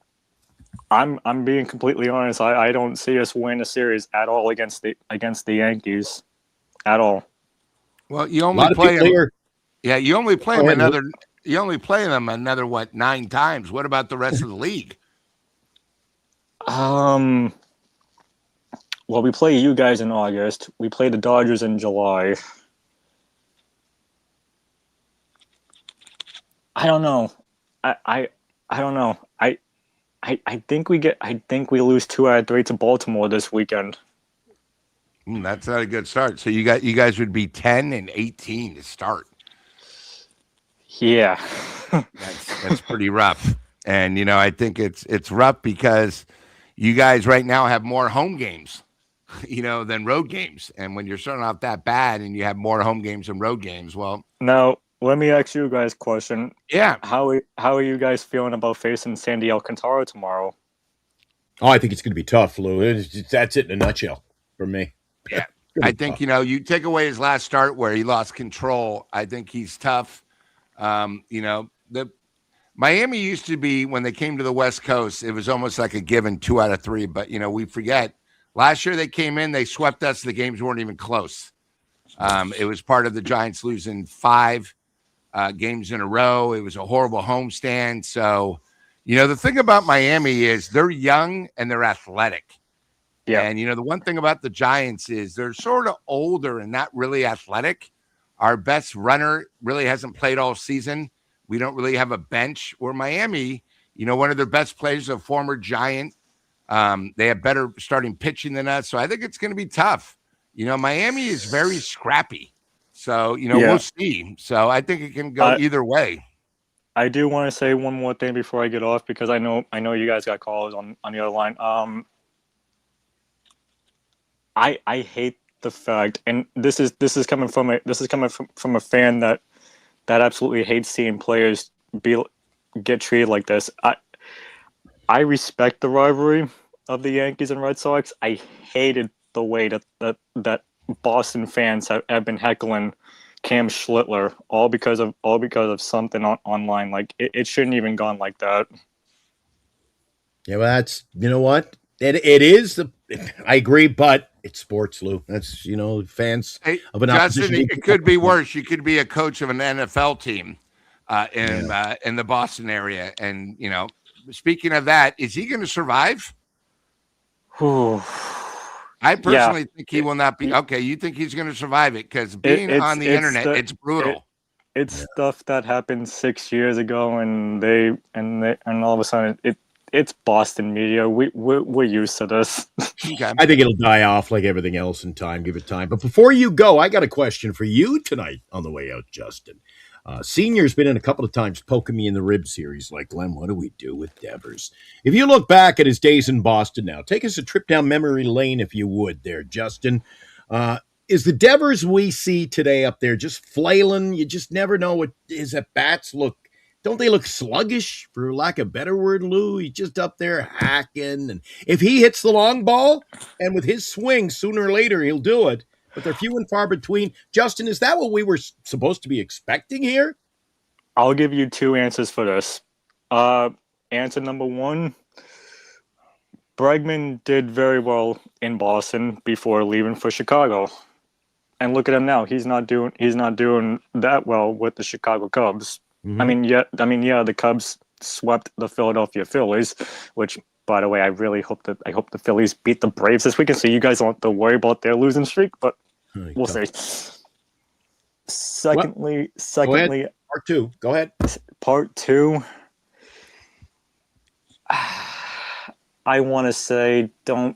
I'm being completely honest. I don't see us win a series at all against the Yankees, at all. Well, you only play them. Yeah, you only play them another. You only play them another 9 times. What about the rest of the league? Well, we play you guys in August. We play the Dodgers in July. I don't know. I don't know. I think we lose 2 out of 3 to Baltimore this weekend. That's not a good start. So you guys would be 10-18 to start. Yeah. That's pretty rough. And I think it's rough because you guys right now have more home games, than road games. And when you're starting off that bad and you have more home games than road games, well, now let me ask you guys a question. Yeah. How are you guys feeling about facing Sandy Alcantara tomorrow? Oh, I think it's going to be tough, Lou. That's it in a nutshell for me. Yeah. I think, you take away his last start where he lost control. I think he's tough. The Miami used to be, when they came to the West Coast, it was almost like a given 2 out of 3. But, we forget. Last year they came in, they swept us. The games weren't even close. It was part of the Giants losing 5 games in a row. It was a horrible homestand. So, the thing about Miami is they're young and they're athletic. Yeah. And, the one thing about the Giants is they're sort of older and not really athletic. Our best runner really hasn't played all season. We don't really have a bench. Where Miami, one of their best players is a former Giant. They have better starting pitching than us. So I think it's going to be tough. Miami is very scrappy. So, we'll see. So I think it can go either way. I do want to say one more thing before I get off, because I know you guys got calls on the other line. I hate the fact, and this is coming from a fan that absolutely hates seeing players get treated like this. I respect the rivalry of the Yankees and Red Sox. I hated the way that Boston fans have been heckling Cam Schlittler all because of something online. Like it shouldn't even gone like that. Yeah, well, that's what it is. I agree, but it's sports, Lou. That's fans of an opposition. Justin, it could be worse. You could be a coach of an NFL team in the Boston area, and speaking of that, is he going to survive? I personally think he will not be. Okay, you think he's going to survive it? Because being on the internet, it's brutal. It's stuff that happened 6 years ago, and all of a sudden it's Boston media. We're used to this. Okay. I think it'll die off like everything else in time. Give it time. But before you go, I got a question for you tonight on the way out, Justin. Senior's been in a couple of times poking me in the rib series, like, Glenn, what do we do with Devers? If you look back at his days in Boston now, take us a trip down memory lane, if you would, there, Justin. Is the Devers we see today up there just flailing? You just never know what his at-bats look. Don't they look sluggish, for lack of a better word, Lou? He's just up there hacking. And if he hits the long ball, and with his swing, sooner or later he'll do it, but they're few and far between. Justin, is that what we were supposed to be expecting here? I'll give you 2 answers for this. Answer number 1, Bregman did very well in Boston before leaving for Chicago. And look at him now. He's not doing that well with the Chicago Cubs. Mm-hmm. The Cubs swept the Philadelphia Phillies, which, by the way, I really hope the Phillies beat the Braves this weekend, so you guys don't have to worry about their losing streak, but we'll see. Secondly, Part 2. Go ahead. Part 2. I want to say don't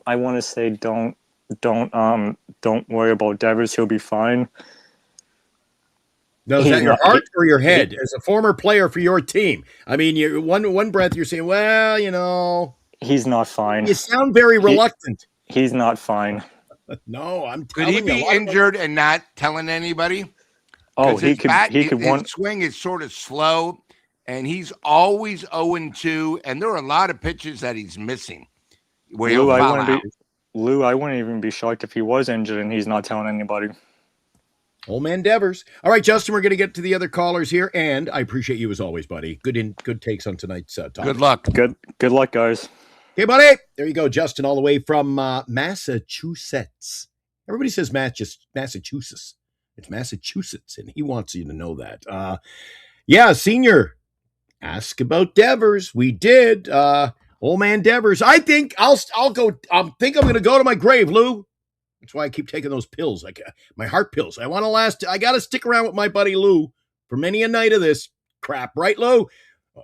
worry about Devers. He'll be fine. No, is that your heart or your head? As a former player for your team, I mean, you one breath you're saying, well, he's not fine. You sound very reluctant. He's not fine. No, I'm telling you. Could he be injured and not telling anybody? Oh, his swing is sort of slow, and he's always 0-2, and there are a lot of pitches that he's missing. Lou, I wouldn't even be shocked if he was injured and he's not telling anybody. Old man Devers. All right, Justin, we're going to get to the other callers here, and I appreciate you as always, buddy. Good takes on tonight's topic. Good luck. Good luck, guys. Okay, buddy. There you go, Justin, all the way from Massachusetts. Everybody says Massachusetts. It's Massachusetts, and he wants you to know that. Senior, ask about Devers. We did. Old man Devers. I think I'll go. I think I'm going to go to my grave, Lou. That's why I keep taking those pills, like my heart pills. I want to last. I got to stick around with my buddy Lou for many a night of this crap, right, Lou?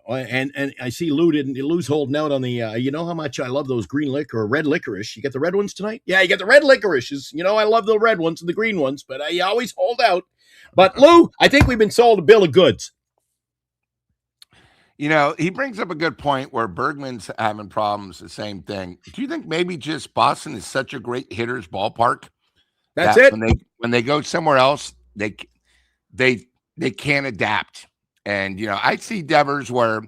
And I see Lou's holding out on the. You know how much I love those green liquor or red licorice. You get the red ones tonight? Yeah, you get the red licorices. You know I love the red ones and the green ones, but I always hold out. But Lou, I think we've been sold a bill of goods. You know, he brings up a good point where Bergman's having problems, the same thing. Do you think maybe just Boston is such a great hitter's ballpark? That's it. When they go somewhere else, they can't adapt. And, you know, I see Devers where,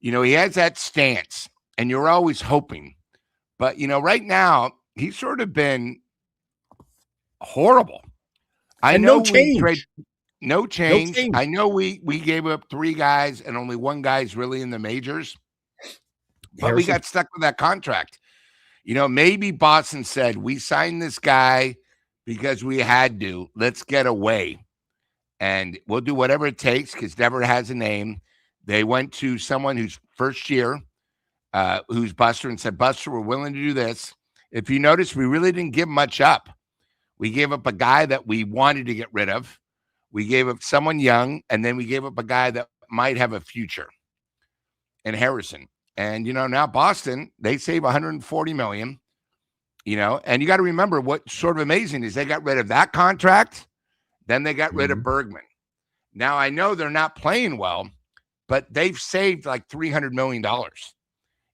you know, he has that stance and you're always hoping. But, you know, right now, he's sort of been horrible. I know no change. No change. I know we gave up 3 guys and only 1 guy's really in the majors, but we got stuck with that contract. You know, maybe Boston said, we signed this guy because we had to. Let's get away. And we'll do whatever it takes because Dever has a name. They went to someone who's first year, who's Buster, and said, Buster, we're willing to do this. If you notice, we really didn't give much up. We gave up a guy that we wanted to get rid of. We gave up someone young, and then we gave up a guy that might have a future in Harrison. And, you know, now Boston, they save $140 million, you know, and you got to remember what's sort of amazing is they got rid of that contract. Then they got rid of Bergman. Now, I know they're not playing well, but they've saved like $300 million.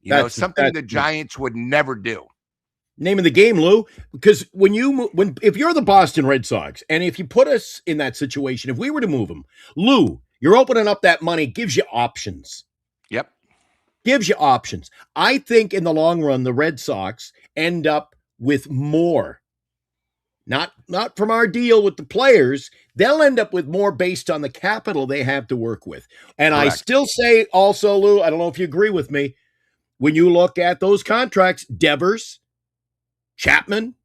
You know, something the Giants would never do. Name of the game, Lou, because if you're the Boston Red Sox, and if you put us in that situation, if we were to move them, Lou, you're opening up that money, gives you options. Yep. Gives you options. I think in the long run, the Red Sox end up with more. Not from our deal with the players. They'll end up with more based on the capital they have to work with. And correct. I still say also, Lou, I don't know if you agree with me, when you look at those contracts, Devers, Chapman,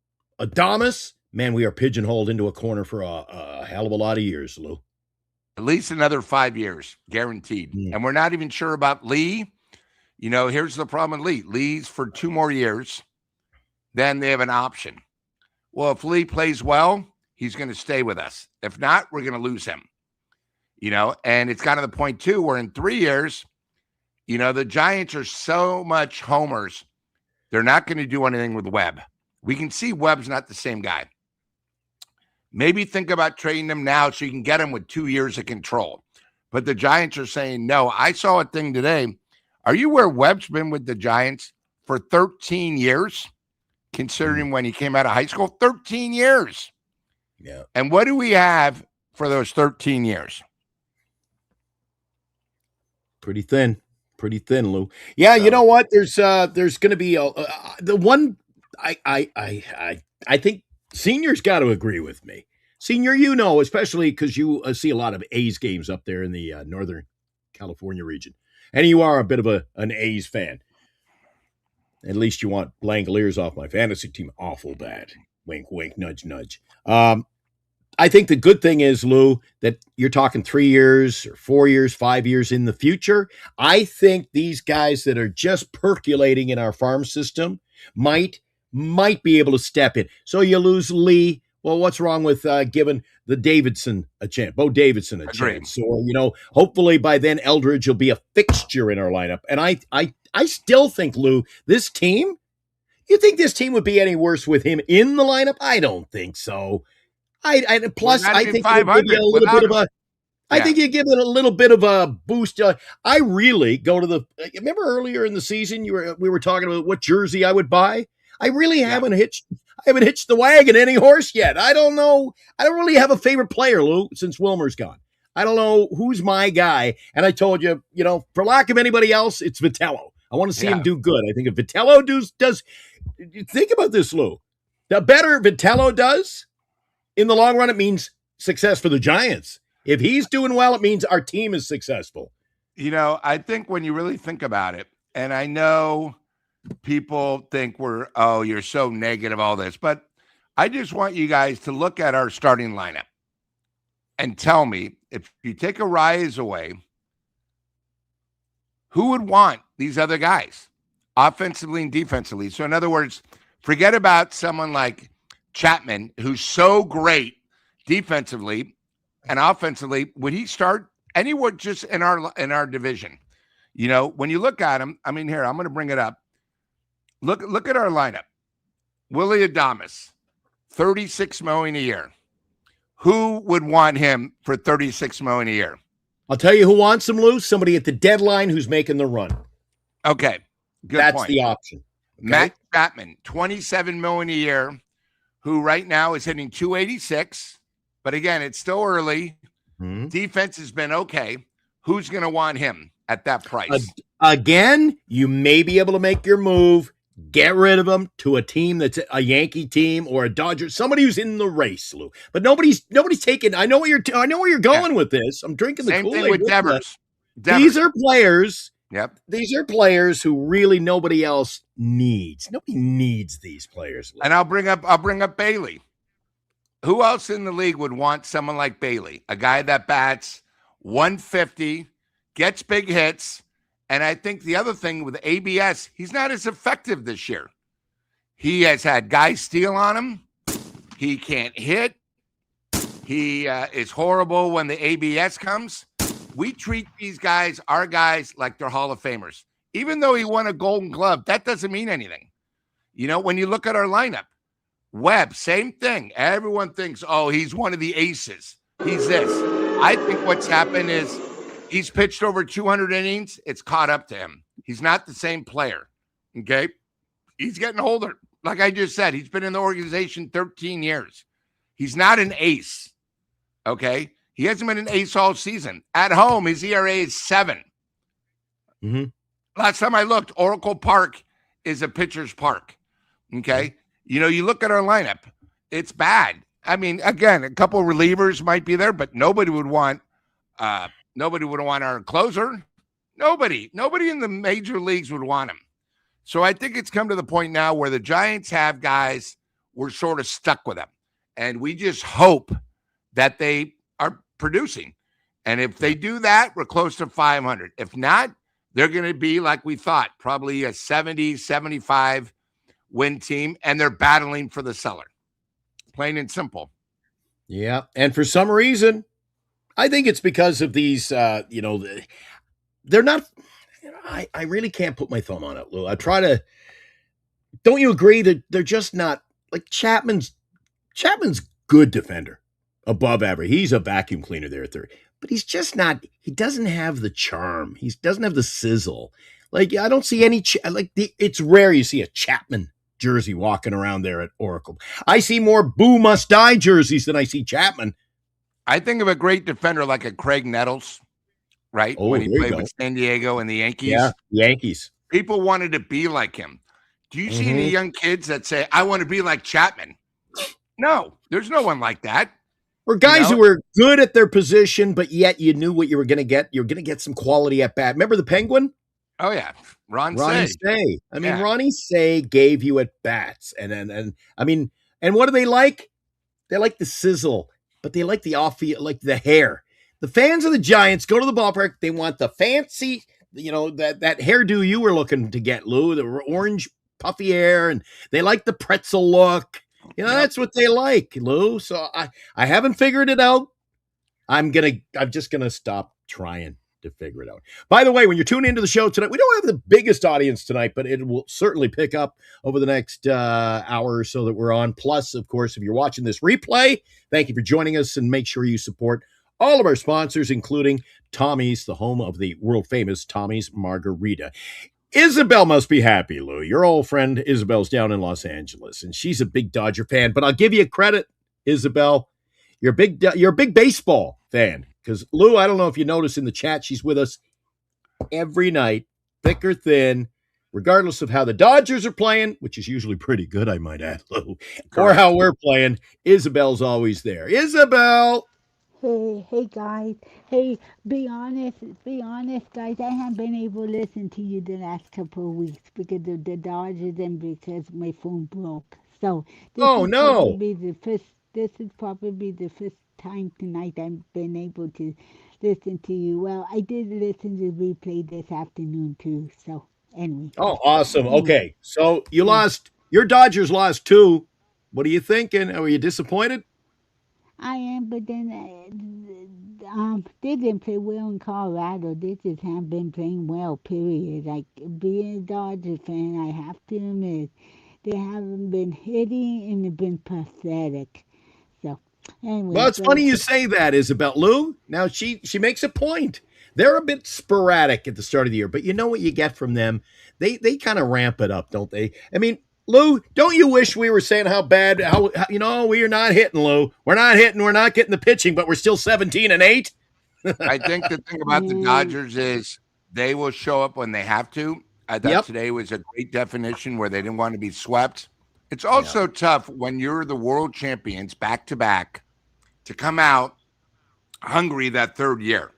Adames, man, we are pigeonholed into a corner for a hell of a lot of years, Lou. At least another 5 years, guaranteed. And we're not even sure about Lee. You know, here's the problem with Lee. Lee's for 2 more years. Then they have an option. Well, if Lee plays well, he's going to stay with us. If not, we're going to lose him. You know, and it's kind of the point, too, where in 3 years, you know, the Giants are so much homers, they're not going to do anything with Webb. We can see Webb's not the same guy. Maybe think about trading him now so you can get him with 2 years of control. But the Giants are saying, no. I saw a thing today. Are you aware Webb's been with the Giants for 13 years, considering when he came out of high school? 13 years. Yeah. And what do we have for those 13 years? Pretty thin, Lou. Yeah, so, you know what? There's going to be the one. I think Senior's got to agree with me. Senior, you know, especially because you see a lot of A's games up there in the Northern California region, and you are a bit of an A's fan. At least you want Langoliers off my fantasy team. Awful bad. Wink, wink, nudge, nudge. I think the good thing is, Lou, that you're talking 3 years or 4 years, 5 years in the future. I think these guys that are just percolating in our farm system might be able to step in. So you lose Lee. Well, what's wrong with giving the Davidson a chance, Bo Davidson a chance? Or, you know, hopefully by then Eldridge will be a fixture in our lineup. And I still think, Lou, this team, you think this team would be any worse with him in the lineup? I don't think so. I think you give you a little bit of a. I think you give it a little bit of a boost. I really go to the. Remember earlier in the season, we were talking about what jersey I would buy. I really haven't hitched the wagon any horse yet. I don't know. I don't really have a favorite player, Lou, since Wilmer's gone. I don't know who's my guy. And I told you, you know, for lack of anybody else, it's Vitello. I want to see him do good. I think if Vitello does, think about this, Lou. The better Vitello does, in the long run, it means success for the Giants. If he's doing well, it means our team is successful. You know, I think when you really think about it, and I know people think you're so negative, all this, but I just want you guys to look at our starting lineup and tell me, if you take Arias away, who would want these other guys? offensively and defensively. So in other words, forget about someone like Chapman, who's so great defensively and offensively. Would he start anywhere just in our division? You know, when you look at him, I mean, here, I'm going to bring it up. Look at our lineup. Willie Adames, $36 million a year. Who would want him for $36 million a year? I'll tell you who wants him, Lou. Somebody at the deadline who's making the run. Okay, good That's point. the option. Okay? Matt Chapman, $27 million a year, who right now is hitting 286. But again, it's still early. Mm-hmm. Defense has been okay. Who's going to want him at that price? Again, you may be able to make your move, get rid of him to a team that's a Yankee team or a Dodger, somebody who's in the race, Lou. But nobody's taking. I know where you're going with this. I'm drinking the Kool-Aid. Same thing with Devers. These are players. Yep. These are players who really nobody else needs. Nobody needs these players, Lou. And I'll bring up Bailey. Who else in the league would want someone like Bailey? A guy that bats 150, gets big hits. And I think the other thing with ABS, he's not as effective this year. He has had guys steal on him. He can't hit. He is horrible when the ABS comes. We treat these guys, our guys, like they're Hall of Famers. Even though he won a Golden Glove, that doesn't mean anything. You know, when you look at our lineup, Webb, same thing. Everyone thinks, oh, he's one of the aces. He's this. I think what's happened is he's pitched over 200 innings. It's caught up to him. He's not the same player, okay? He's getting older. Like I just said, he's been in the organization 13 years. He's not an ace, okay? He hasn't been an ace all season. At home, his ERA is 7. Mm-hmm. Last time I looked, Oracle Park is a pitcher's park, okay? You know, you look at our lineup, it's bad. I mean, again, a couple of relievers might be there, but nobody would want our closer. Nobody in the major leagues would want him. So I think it's come to the point now where the Giants have guys, we're sort of stuck with them. And we just hope that they are producing. And if they do that, we're close to 500. If not, they're going to be like we thought, probably a 70, 75 win team, and they're battling for the cellar. Plain and simple. Yeah. And for some reason, I think it's because of these, they're not, I really can't put my thumb on it, Lou. I try to, don't you agree that they're just not, like Chapman's good defender, above average. He's a vacuum cleaner there at third, but he's just not, he doesn't have the charm. He doesn't have the sizzle. Like, I don't see any, it's rare you see a Chapman jersey walking around there at Oracle. I see more Boo Must Die jerseys than I see Chapman. I think of a great defender like a Craig Nettles, right? Oh, when he played with San Diego and the Yankees. Yeah, Yankees. People wanted to be like him. Do you see any young kids that say, I want to be like Chapman? No, there's no one like that. Or guys who were good at their position, but yet you knew what you were going to get. You're going to get some quality at bat. Remember the Penguin? Oh, yeah. Ronnie Say. I mean, Ronnie Say gave you at bats. And what do they like? They like the sizzle, but they like the off-field, like the hair. The fans of the Giants go to the ballpark. They want the fancy, that hairdo you were looking to get, Lou, the orange puffy hair, and they like the pretzel look. That's what they like, Lou. So I haven't figured it out. I'm just gonna stop trying to figure it out. By the way, when you're tuning into the show tonight, we don't have the biggest audience tonight, but it will certainly pick up over the next hour or so that we're on. Plus, of course, if you're watching this replay, thank you for joining us, and make sure you support all of our sponsors, including Tommy's, the home of the world-famous Tommy's Margarita. Isabel must be happy, Lou. Your old friend Isabel's down in Los Angeles, and she's a big Dodger fan. But I'll give you credit, Isabel. You're a big baseball fan. Because, Lou, I don't know if you notice in the chat, she's with us every night, thick or thin, regardless of how the Dodgers are playing, which is usually pretty good, I might add, Lou, or how we're playing. Isabel's always there. Isabel! Hey, guys. Hey, be honest, guys. I haven't been able to listen to you the last couple of weeks because of the Dodgers and because my phone broke. So, this is probably the first time tonight I've been able to listen to you. Well, I did listen to the replay this afternoon too. So Anyway. Oh, awesome. Anyway. Okay, so you lost. Your Dodgers lost 2. What are you thinking? Are you disappointed? I am, but then they didn't play well in Colorado. They just haven't been playing well. Period. Like being a Dodger fan, I have to admit they haven't been hitting and they've been pathetic. So anyway, Well, it's but funny you say that, Isabel. Lou, now she makes a point. They're a bit sporadic at the start of the year, but you know what you get from them? They kind of ramp it up, don't they? I mean, Lou, don't you wish we were saying how bad how we are not hitting, Lou. We're not hitting, we're not getting the pitching, but we're still 17-8. I think the thing about the Dodgers is they will show up when they have to. I thought today was a great definition where they didn't want to be swept. It's also tough when you're the world champions back to back to come out hungry that third year.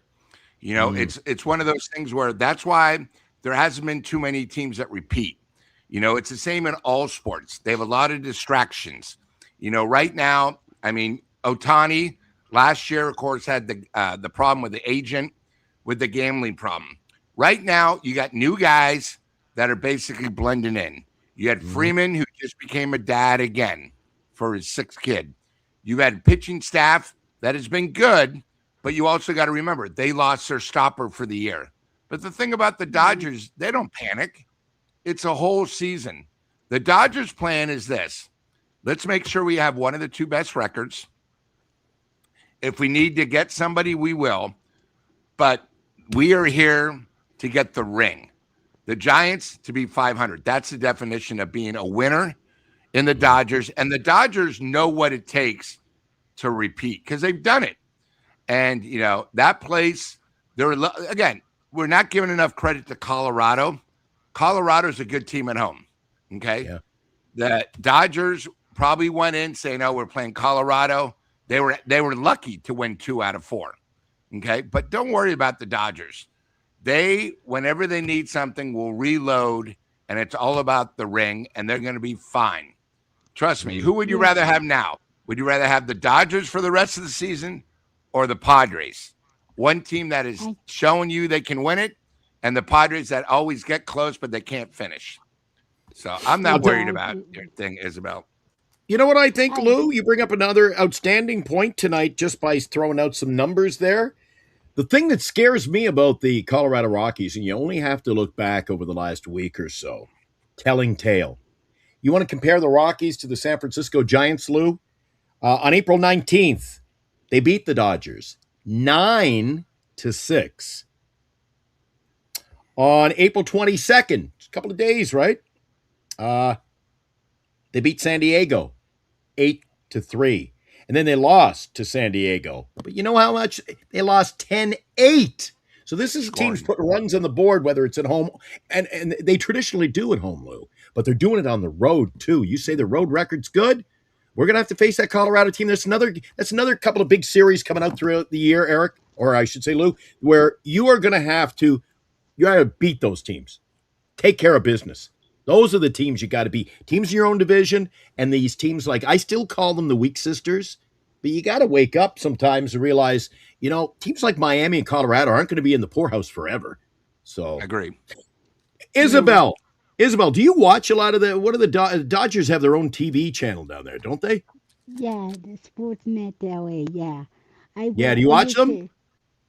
You know, it's one of those things where that's why there hasn't been too many teams that repeat. You know, it's the same in all sports. They have a lot of distractions. You know, right now, I mean, Ohtani last year, of course, had the problem with the agent, with the gambling problem. Right now, you got new guys that are basically blending in. You had Freeman, who just became a dad again for his 6th kid. You had pitching staff that has been good, but you also got to remember they lost their stopper for the year. But the thing about the Dodgers, they don't panic. It's a whole season. The Dodgers' plan is this. Let's make sure we have one of the 2 best records. If we need to get somebody, we will. But we are here to get the ring. The Giants to be 500. That's the definition of being a winner in the Dodgers. And the Dodgers know what it takes to repeat because they've done it. And, you know, that place, again, we're not giving enough credit to Colorado. Colorado's a good team at home. Okay. Yeah. The Dodgers probably went in saying, "Oh, we're playing Colorado." They were lucky to win 2 out of 4. Okay. But don't worry about the Dodgers. They, whenever they need something, will reload, and it's all about the ring, and they're going to be fine. Trust me. Who would you rather have now? Would you rather have the Dodgers for the rest of the season or the Padres? One team that is showing you they can win it, and the Padres that always get close, but they can't finish. So I'm not worried about your thing, Isabel. You know what I think, Lou? You bring up another outstanding point tonight just by throwing out some numbers there. The thing that scares me about the Colorado Rockies, and you only have to look back over the last week or so, telling tale. You want to compare the Rockies to the San Francisco Giants, Lou? On April 19th, they beat the Dodgers 9-6. On April 22nd, a couple of days, right? They beat San Diego 8-3. And then they lost to San Diego. But you know how much? They lost 10-8. So this is teams putting runs on the board, whether it's at home. And they traditionally do at home, Lou. But they're doing it on the road, too. You say the road record's good? We're going to have to face that Colorado team. That's another couple of big series coming out throughout the year, Eric, or I should say, Lou, where you are going to have to beat those teams. Take care of business. Those are the teams you got to beat. Teams in your own division, and these teams like, I still call them the weak sisters, but you got to wake up sometimes and realize, teams like Miami and Colorado aren't going to be in the poorhouse forever. So I agree. Isabel, do you watch a lot of the Dodgers have their own TV channel down there, don't they? Yeah, the Sportsnet that way, yeah. Do you watch them?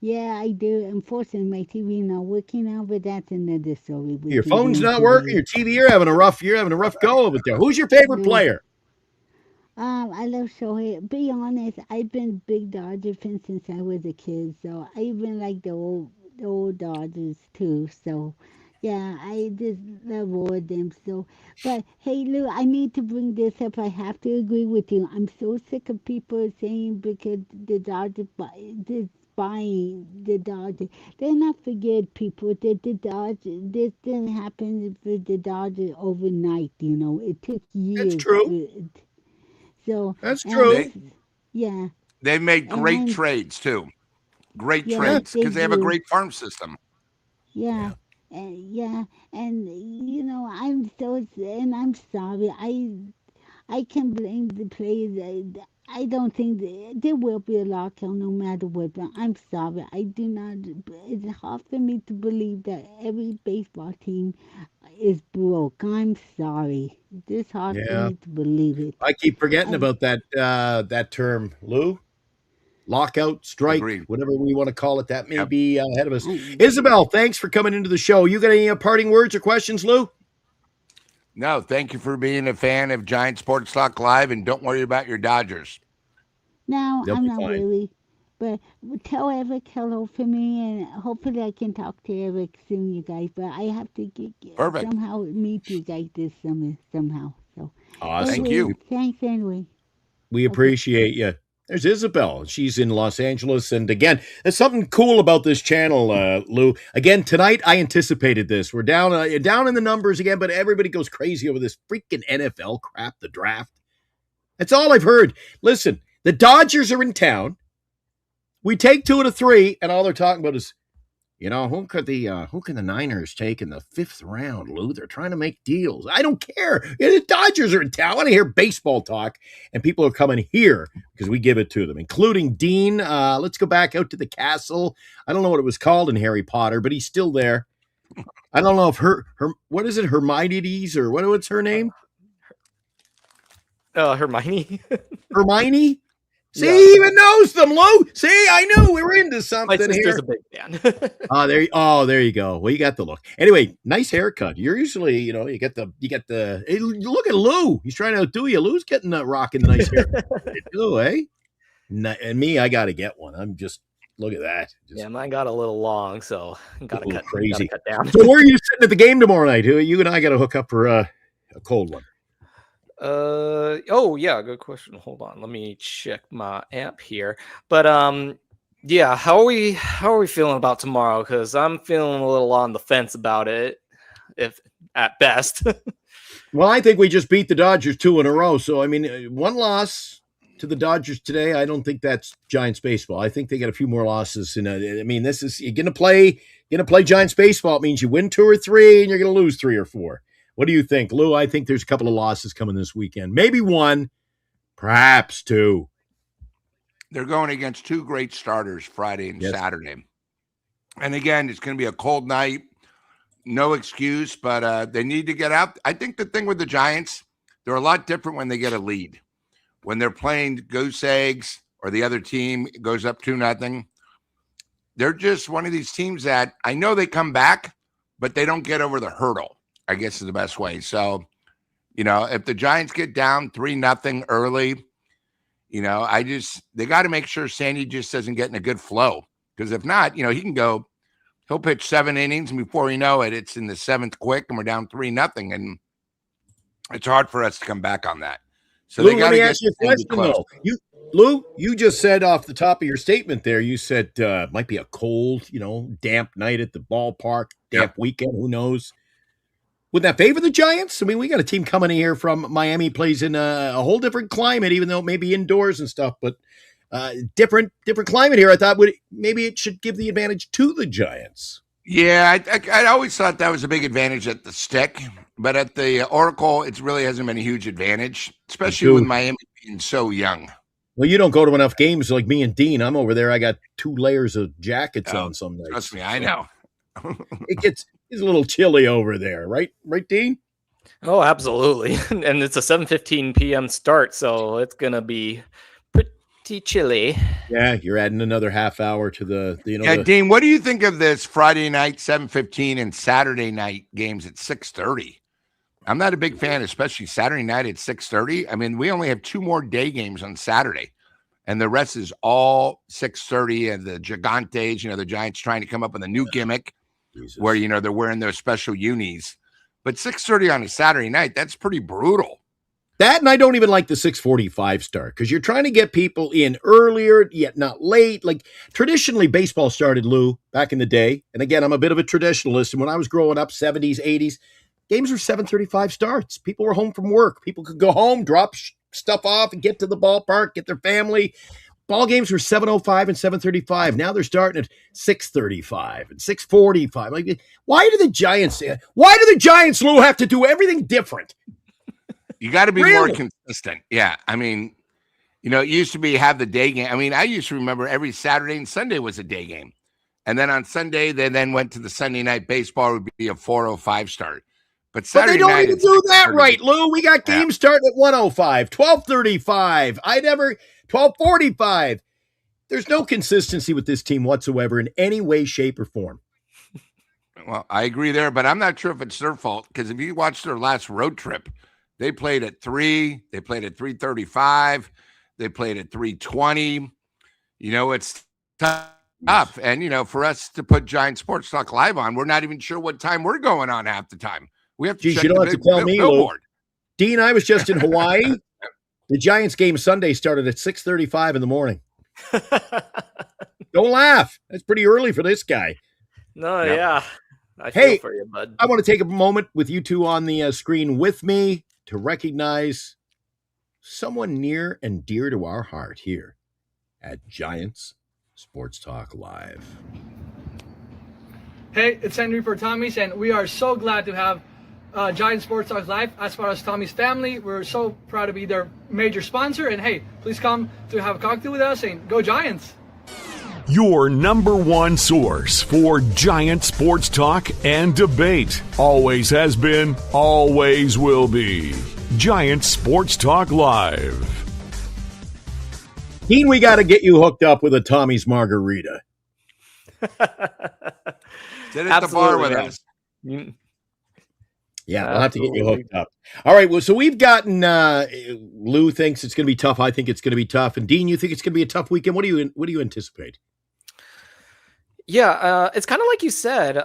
Yeah, I do. Unfortunately, my TV not working now, but that's another story. Your phone's not working. Your TV, you're having a rough go over there. Who's your favorite player? I love Shohei. Be honest, I've been a big Dodger fan since I was a kid, so I even like the old Dodgers too. So, yeah, I just love all of them. So, but hey, Lou, I need to bring this up. I have to agree with you. I'm so sick of people saying because the Dodgers buying the Dodgers. They're not forget people that the Dodgers. This didn't happen for the Dodgers overnight. It took years. That's true. So that's true. Yeah. They've made great trades too. Great trades because they have a great farm system. Yeah. And I'm sorry. I can blame the players. I don't think there will be a lockout no matter what, but I'm sorry. I do not. It's hard for me to believe that every baseball team is broke. I'm sorry. It's hard for Yeah. me to believe it. I keep forgetting I, about that term, Lou. Lockout, strike, Agreed. whatever we want to call it. That may Yep. be ahead of us. Ooh. Isabel, thanks for coming into the show. You got any parting words or questions, Lou? No, thank you for being a fan of Giant Sports Talk Live, and don't worry about your Dodgers. no, They'll I'm be not fine. worried. But tell Eric hello for me, and hopefully I can talk to Eric soon, you guys. But I have to Perfect. somehow meet you guys this summer somehow. So Awesome. Thank anyway, you. thanks anyway. We Okay. appreciate you. There's Isabel. She's in Los Angeles. And again, there's something cool about this channel, Lou. Again, tonight I anticipated this. We're down in the numbers again, but everybody goes crazy over this freaking NFL crap, the draft. That's all I've heard. Listen, the Dodgers are in town. We take 2 out of 3, and all they're talking about is, who can the Niners take in the 5th round, Lou? They're trying to make deals. I don't care. The Dodgers are in town. I want to hear baseball talk, and people are coming here because we give it to them, including Dean. Let's go back out to the castle. I don't know what it was called in Harry Potter, but he's still there. I don't know if her what is it, Hermione's or what's her name? Hermione. Hermione? See, Yeah. he even knows them, Lou. See, I knew we were into My something sister's here. a big fan. There you go. Well, you got the look. Anyway, nice haircut. You're usually, you get the. Hey, look at Lou. He's trying to outdo you. Lou's getting rocking the nice haircut. Lou, eh? And me, I got to get one. I'm just look at that. Just Yeah, mine got a little long, so gotta little cut crazy. Gotta cut down. So where are you sitting at the game tomorrow night? You and I got to hook up for a cold one. Oh yeah, good question. Hold on, let me check my app here. But yeah, how are we feeling about tomorrow? Because I'm feeling a little on the fence about it, if at best. Well, I think we just beat the Dodgers 2 in a row. So I mean, one loss to the Dodgers today. I don't think that's Giants baseball. I think they got a few more losses. And I mean, this is you're gonna play Giants baseball. It means you win 2 or 3, and you're gonna lose 3 or 4. What do you think, Lou? I think there's a couple of losses coming this weekend. Maybe 1, perhaps 2. They're going against 2 great starters Friday and Yes. Saturday. And again, it's going to be a cold night. No excuse, but they need to get out. I think the thing with the Giants, they're a lot different when they get a lead. When they're playing goose eggs or the other team goes up 2-0, they're just one of these teams that I know they come back, but they don't get over the hurdle, I guess is the best way. So, if the Giants get down 3-0 early, they got to make sure Sandy just doesn't get in a good flow. Because if not, he'll pitch 7 innings, and before you know it, it's in the 7th quick, and we're down 3-0, and it's hard for us to come back on that. So Lou, they got let to me get ask you a Sandy question, close. though. Lou, you just said off the top of your statement there, you said might be a cold, damp night at the ballpark, damp weekend, who knows? Would that favor the Giants? I mean, we got a team coming in here from Miami, plays in a whole different climate, even though it may be indoors and stuff, but different climate here. I thought maybe it should give the advantage to the Giants. Yeah, I always thought that was a big advantage at the Stick, but at the Oracle, it really hasn't been a huge advantage, especially with Miami being so young. Well, you don't go to enough games like me and Dean. I'm over there. I got 2 layers of jackets on some nights. Trust me, I know. It's a little chilly over there, right? Right, Dean? Oh, absolutely. And it's a 7:15 p.m. start, so it's gonna be pretty chilly. Yeah, you're adding another half hour to the Dean, what do you think of this Friday night 7:15 and Saturday night games at 6:30? I'm not a big fan, especially Saturday night at 6:30. I mean, we only have 2 more day games on Saturday, and the rest is all 6:30. And the Gigantes, the Giants trying to come up with a new gimmick where they're wearing those special unis. But 6:30 on a Saturday night, that's pretty brutal. That, and I don't even like the 6:45 start because you're trying to get people in earlier, yet not late. Like traditionally, baseball started, Lou, back in the day. And again, I'm a bit of a traditionalist. And when I was growing up, 70s, 80s, games were 7:35 starts. People were home from work. People could go home, drop stuff off, and get to the ballpark, get their family. Ball games were 7:05 and 7:35. Now they're starting at 6:35 and 6:45. Like, why do the Giants, Lou, have to do everything different? You got to be more consistent. Yeah. I mean, It used to be have the day game. I mean, I used to remember every Saturday and Sunday was a day game. And then on Sunday, they then went to the Sunday night baseball would be a 4:05 start. But Saturday they don't night even do that right, Lou. We got games starting at 1:05, 12:35. 12:45. There's no consistency with this team whatsoever in any way, shape, or form. Well, I agree there, but I'm not sure if it's their fault because if you watch their last road trip, they played at 3, they played at 3:35, they played at 3:20. It's tough. And, for us to put Giant Sports Talk Live on, we're not even sure what time we're going on half the time. We have to check you don't the have to tell me, billboard. Dean, I was just in Hawaii. The Giants game Sunday started at 6:35 in the morning. Don't laugh. That's pretty early for this guy. No, yeah. I feel for you, bud. I want to take a moment with you two on the screen with me to recognize someone near and dear to our heart here at Giants Sports Talk Live. Hey, it's Henry for Tommy's, and we are so glad to have Giant Sports Talk Live as far as Tommy's family. We're so proud to be their major sponsor, and hey, please come to have a cocktail with us and go Giants. Your number one source for Giant sports talk and debate. Always has been, always will be. Giant Sports Talk Live. Dean, we got to get you hooked up with a Tommy's margarita. Sit at the bar with us. Yeah, we'll have to get you hooked up. All right, well, so we've gotten Lou thinks it's going to be tough. I think it's going to be tough. And Dean, you think it's going to be a tough weekend. What do you anticipate? Yeah, it's kind of like you said.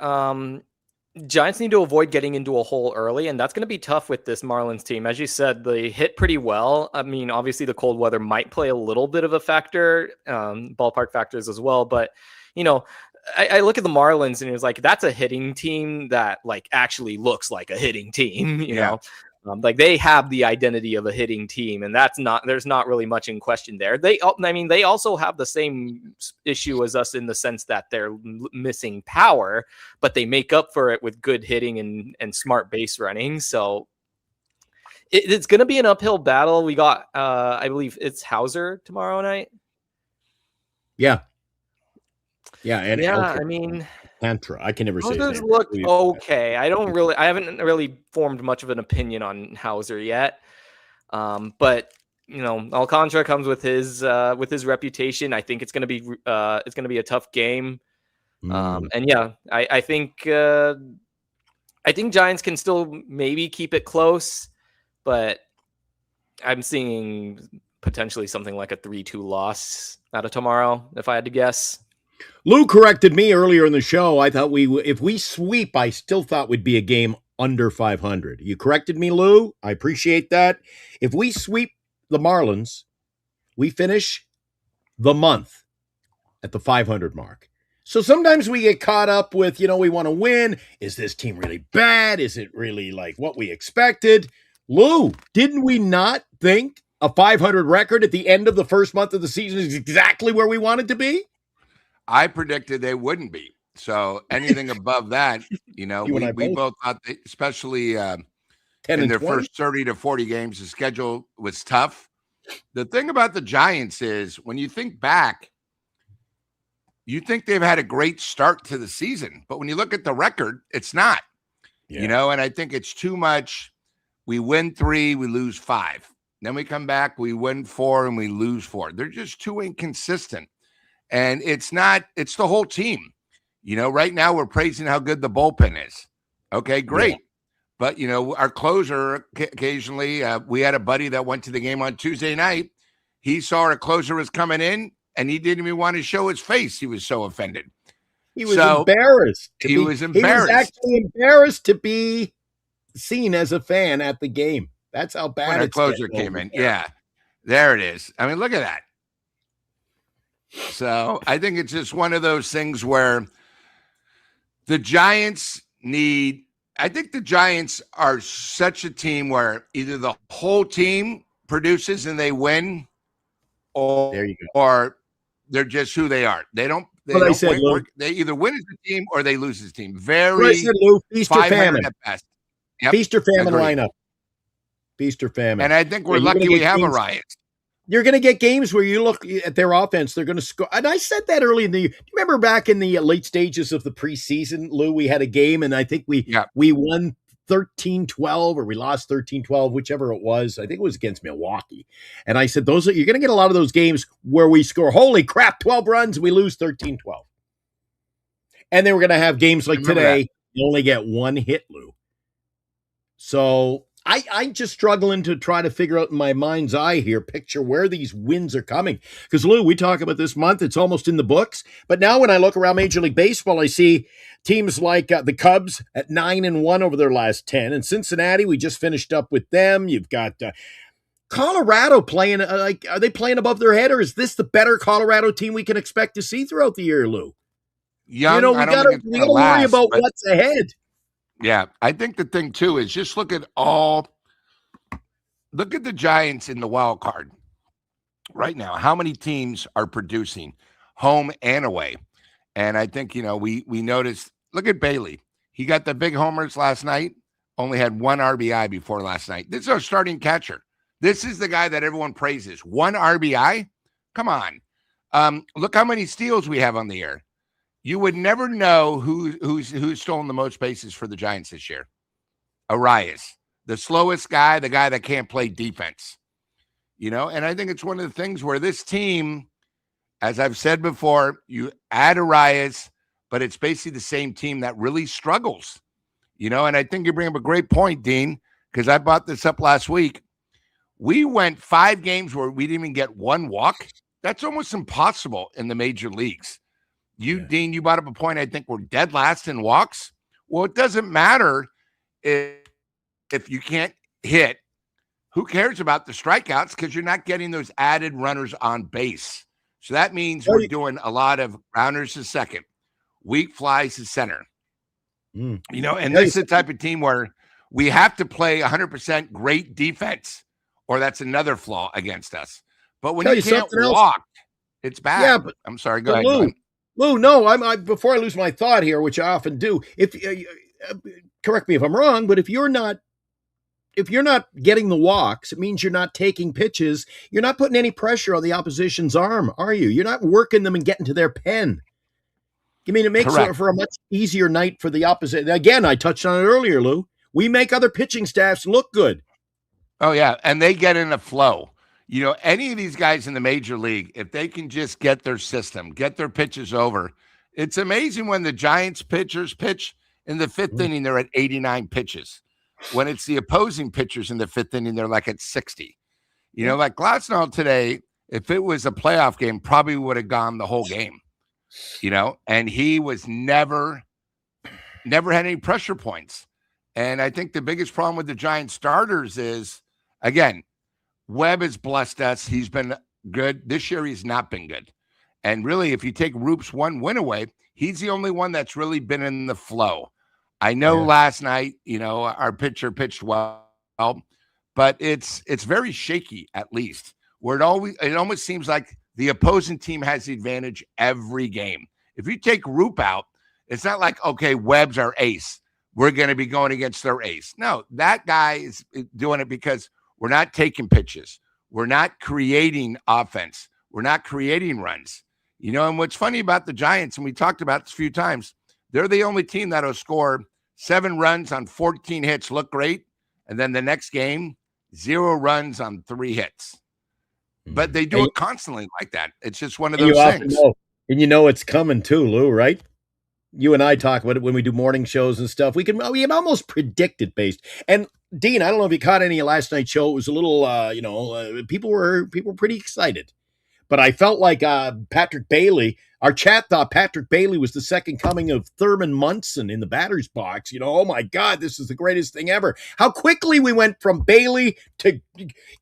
Giants need to avoid getting into a hole early, and that's going to be tough with this Marlins team. As you said, they hit pretty well. I mean, obviously the cold weather might play a little bit of a factor, ballpark factors as well. But, I look at the Marlins and it's like, that's a hitting team that like actually looks like a hitting team, you know, like they have the identity of a hitting team, and there's not really much in question there. They also have the same issue as us in the sense that they're missing power, but they make up for it with good hitting and smart base running. So it's going to be an uphill battle. We got, I believe it's Hauser tomorrow night. Yeah. Yeah, and I mean, Tantra. I can never say Hauser's looked okay. I haven't really formed much of an opinion on Hauser yet. But Alcantara comes with his reputation. I think it's gonna be a tough game. And yeah, I think Giants can still maybe keep it close, but I'm seeing potentially something like a 3-2 loss out of tomorrow, if I had to guess. Lou corrected me earlier in the show. I thought if we sweep, I still thought would be a game under 500. You corrected me, Lou. I appreciate that. If we sweep the Marlins, we finish the month at the 500 mark. So sometimes we get caught up with, we want to win. Is this team really bad? Is it really like what we expected? Lou, didn't we not think a 500 record at the end of the first month of the season is exactly where we wanted to be? I predicted they wouldn't be. So anything above that, we both thought, especially in their first 30 to 40 games, the schedule was tough. The thing about the Giants is when you think back, you think they've had a great start to the season. But when you look at the record, it's not, and I think it's too much. We win 3, we lose 5. Then we come back, we win 4, and we lose 4. They're just too inconsistent. And it's the whole team. Right now we're praising how good the bullpen is. Okay, great. Yeah. But, our closer occasionally, we had a buddy that went to the game on Tuesday night. He saw our closer was coming in and he didn't even want to show his face. He was so offended. He was embarrassed. He was embarrassed. He was actually embarrassed to be seen as a fan at the game. That's how bad when our closer came in. Yeah, there it is. I mean, look at that. So I think it's just one of those things where the Giants I think the Giants are such a team where either the whole team produces and they win, or they're just who they are. They either win as a team or they lose as a team. Feast or famine at best. Yep. Feast or famine lineup. Feast or famine. And I think we're lucky we have a Riot. You're going to get games where you look at their offense, they're going to score. And I said that early in the year. Do you remember back in the late stages of the preseason, Lou, we had a game and I think we won 13-12 or we lost 13-12, whichever it was. I think it was against Milwaukee. And I said, you're going to get a lot of those games where we score, holy crap, 12 runs and we lose 13-12. And then we're going to have games like today, you only get one hit, Lou. So I'm just struggling to try to figure out in my mind's eye here, picture where these wins are coming. Because, Lou, we talk about this month, it's almost in the books. But now when I look around Major League Baseball, I see teams like the Cubs at 9-1 over their last 10. And Cincinnati, we just finished up with them. You've got Colorado playing, are they playing above their head? Or is this the better Colorado team we can expect to see throughout the year, Lou? Young, we got to worry about what's ahead. Yeah, I think the thing, too, is just look at the Giants in the wild card right now. How many teams are producing home and away? And I think, we noticed, look at Bailey. He got the big homers last night, only had one RBI before last night. This is our starting catcher. This is the guy that everyone praises. One RBI? Come on. Look how many steals we have on the air. You would never know who's stolen the most bases for the Giants this year. Arias, the slowest guy, the guy that can't play defense. And I think it's one of the things where this team, as I've said before, you add Arias, but it's basically the same team that really struggles. And I think you bring up a great point, Dean, because I brought this up last week. We went 5 games where we didn't even get one walk. That's almost impossible in the major leagues. Dean, you brought up a point. I think we're dead last in walks. Well, it doesn't matter if you can't hit. Who cares about the strikeouts? Because you're not getting those added runners on base. So that means we're doing a lot of rounders to second, weak flies to center. And this is the type of team where we have to play 100% great defense, or that's another flaw against us. But when you can't walk, it's bad. Yeah, but I'm sorry. Go ahead. Lou, no, before I lose my thought here, which I often do, if correct me if I'm wrong, but if you're not getting the walks, it means you're not taking pitches. You're not putting any pressure on the opposition's arm, are you? You're not working them and getting to their pen. I mean, it makes for a much easier night for the opposite. Again, I touched on it earlier, Lou. We make other pitching staffs look good. Oh, yeah, and they get in a flow. Any of these guys in the major league, if they can just get their system, get their pitches over, it's amazing when the Giants pitchers pitch in the 5th inning, they're at 89 pitches. When it's the opposing pitchers in the 5th inning, they're like at 60. Like Glasnow today, if it was a playoff game, probably would have gone the whole game, and he was never had any pressure points. And I think the biggest problem with the Giant starters is, again, Webb has blessed us. He's been good. This year, he's not been good. And really, if you take Roop's one win away, he's the only one that's really been in the flow. I know last night, our pitcher pitched well, but it's very shaky, at least, where it almost seems like the opposing team has the advantage every game. If you take Roop out, it's not like, okay, Webb's our ace. We're going to be going against their ace. No, that guy is doing it because we're not taking pitches. We're not creating offense. We're not creating runs. And what's funny about the Giants, and we talked about this a few times, they're the only team that'll score 7 runs on 14 hits, look great. And then the next game, 0 runs on 3 hits. But they do it constantly like that. It's just one of those things. And it's coming too, Lou, right? You and I talk about it when we do morning shows and stuff. We can almost predict it based. And Dean, I don't know if you caught any of last night's show. It was a little, people were pretty excited. But I felt like Patrick Bailey, our chat thought Patrick Bailey was the second coming of Thurman Munson in the batter's box. Oh my God, this is the greatest thing ever. How quickly we went from Bailey to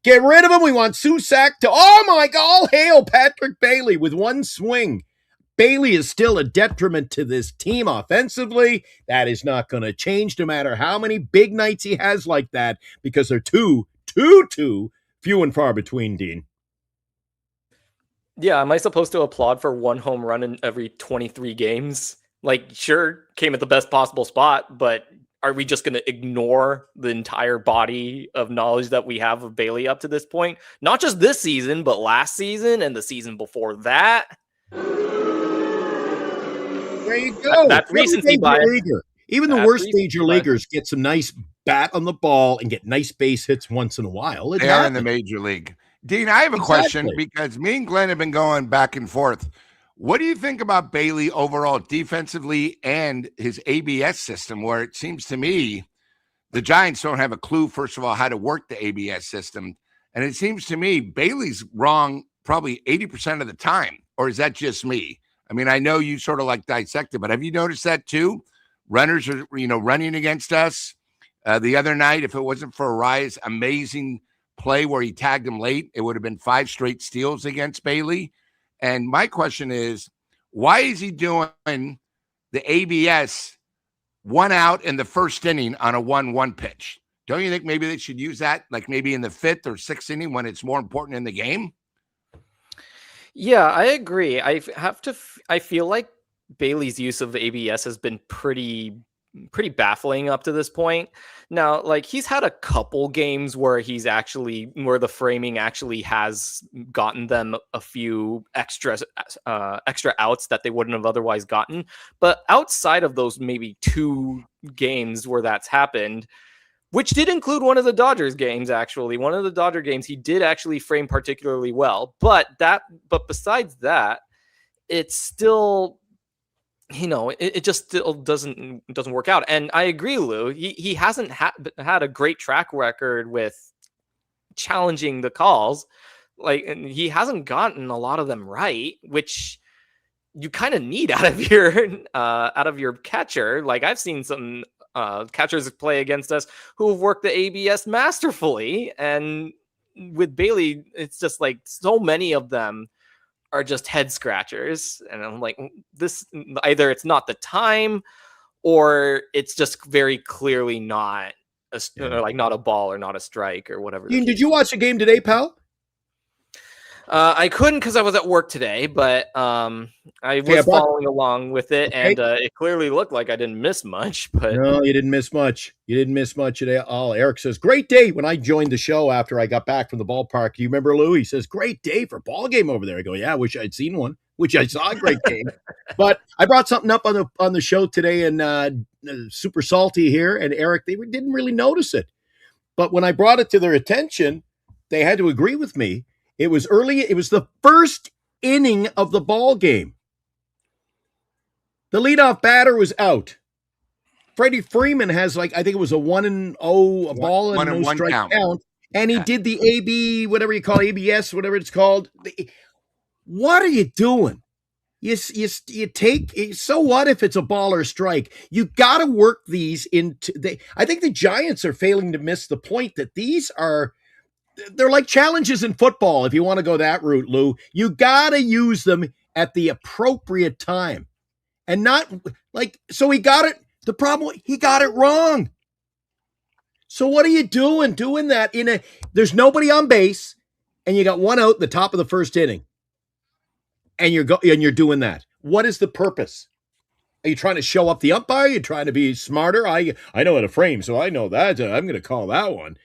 get rid of him. We want Susac to, oh my God, all hail Patrick Bailey with one swing. Bailey is still a detriment to this team offensively. That is not going to change no matter how many big nights he has like that, because they're too few and far between, Dean. Yeah, am I supposed to applaud for one home run in every 23 games? Like, sure, came at the best possible spot, but are we just going to ignore the entire body of knowledge that we have of Bailey up to this point? Not just this season, but last season and the season before that. There you go. That's recency bias. Even the worst major leaguers get some nice bat on the ball and get nice base hits once in a while. They are in the major league. Dean, I have a question because me and Glenn have been going back and forth. What do you think about Bailey overall defensively and his ABS system, where it seems to me the Giants don't have a clue, first of all, how to work the ABS system. And it seems to me Bailey's wrong probably 80% of the time. Or is that just me? I mean, I know you sort of like dissect it, but have you noticed that too? Runners are, running against us. The other night, if it wasn't for Arias' amazing play where he tagged him late, it would have been 5 straight steals against Bailey. And my question is, why is he doing the ABS 1 out in the first inning on a 1-1 pitch? Don't you think maybe they should use that, like maybe in the 5th or 6th inning when it's more important in the game? Yeah, I agree. I feel like Bailey's use of the ABS has been pretty baffling up to this point. Now, like, he's had a couple games where where the framing actually has gotten them a few extra outs that they wouldn't have otherwise gotten. But outside of those maybe 2 games where that's happened, which did include one of the Dodgers games, actually. One of the Dodger games, he did actually frame particularly well. But besides that, it's still, it just still doesn't work out. And I agree, Lou. He hasn't had a great track record with challenging the calls. And he hasn't gotten a lot of them right, which you kind of need out of your catcher. Like, I've seen some catchers play against us who have worked the ABS masterfully, and with Bailey, it's just like so many of them are just head scratchers, and I'm like, this either it's not the time, or it's just very clearly not not a ball or not a strike or whatever. Ian, did you watch the game today, pal? I couldn't because I was at work today, but I was following along with it, and it clearly looked like I didn't miss much. But no, you didn't miss much. You didn't miss much at all. Eric says, great day when I joined the show after I got back from the ballpark. Do you remember, Lou? He says, great day for a ball game over there. I go, yeah, I wish I'd seen one, which I saw a great game. But I brought something up on the show today, and super salty here, and Eric, they didn't really notice it. But when I brought it to their attention, they had to agree with me. It was early. It was the first inning of the ball game. The leadoff batter was out. Freddie Freeman has, I think it was a 1-0, a ball and no strike count. And he did the AB, whatever you call ABS, whatever it's called. What are you doing? You take, so what if it's a ball or a strike? You got to work these into, I think the Giants are failing to miss the point that they're like challenges in football, if you want to go that route, Lou. You got to use them at the appropriate time. And not so he got it. The problem, he got it wrong. So what are you doing that there's nobody on base, and you got 1 out in the top of the first inning. And you're doing that. What is the purpose? Are you trying to show up the umpire? Are you trying to be smarter? I know how to frame, so I know that. I'm going to call that one.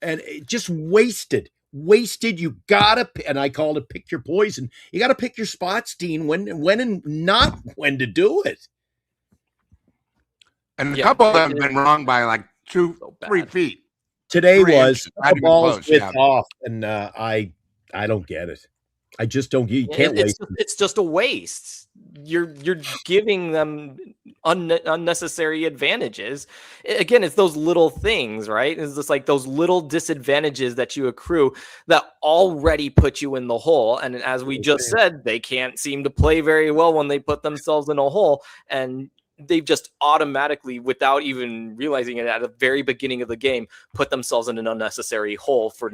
And it just wasted. You gotta, and I called it pick your poison. You gotta pick your spots, Dean, when and not when to do it. And a couple of them have been wrong by 2-3 feet. Today was the balls off, and I don't get it. I just don't. You can't waste. It's just a waste. You're giving them unnecessary advantages. Again, it's those little things, right? It's just like those little disadvantages that you accrue that already put you in the hole. And as we just said, they can't seem to play very well when they put themselves in a hole, and they've just automatically, without even realizing it at the very beginning of the game, put themselves in an unnecessary hole for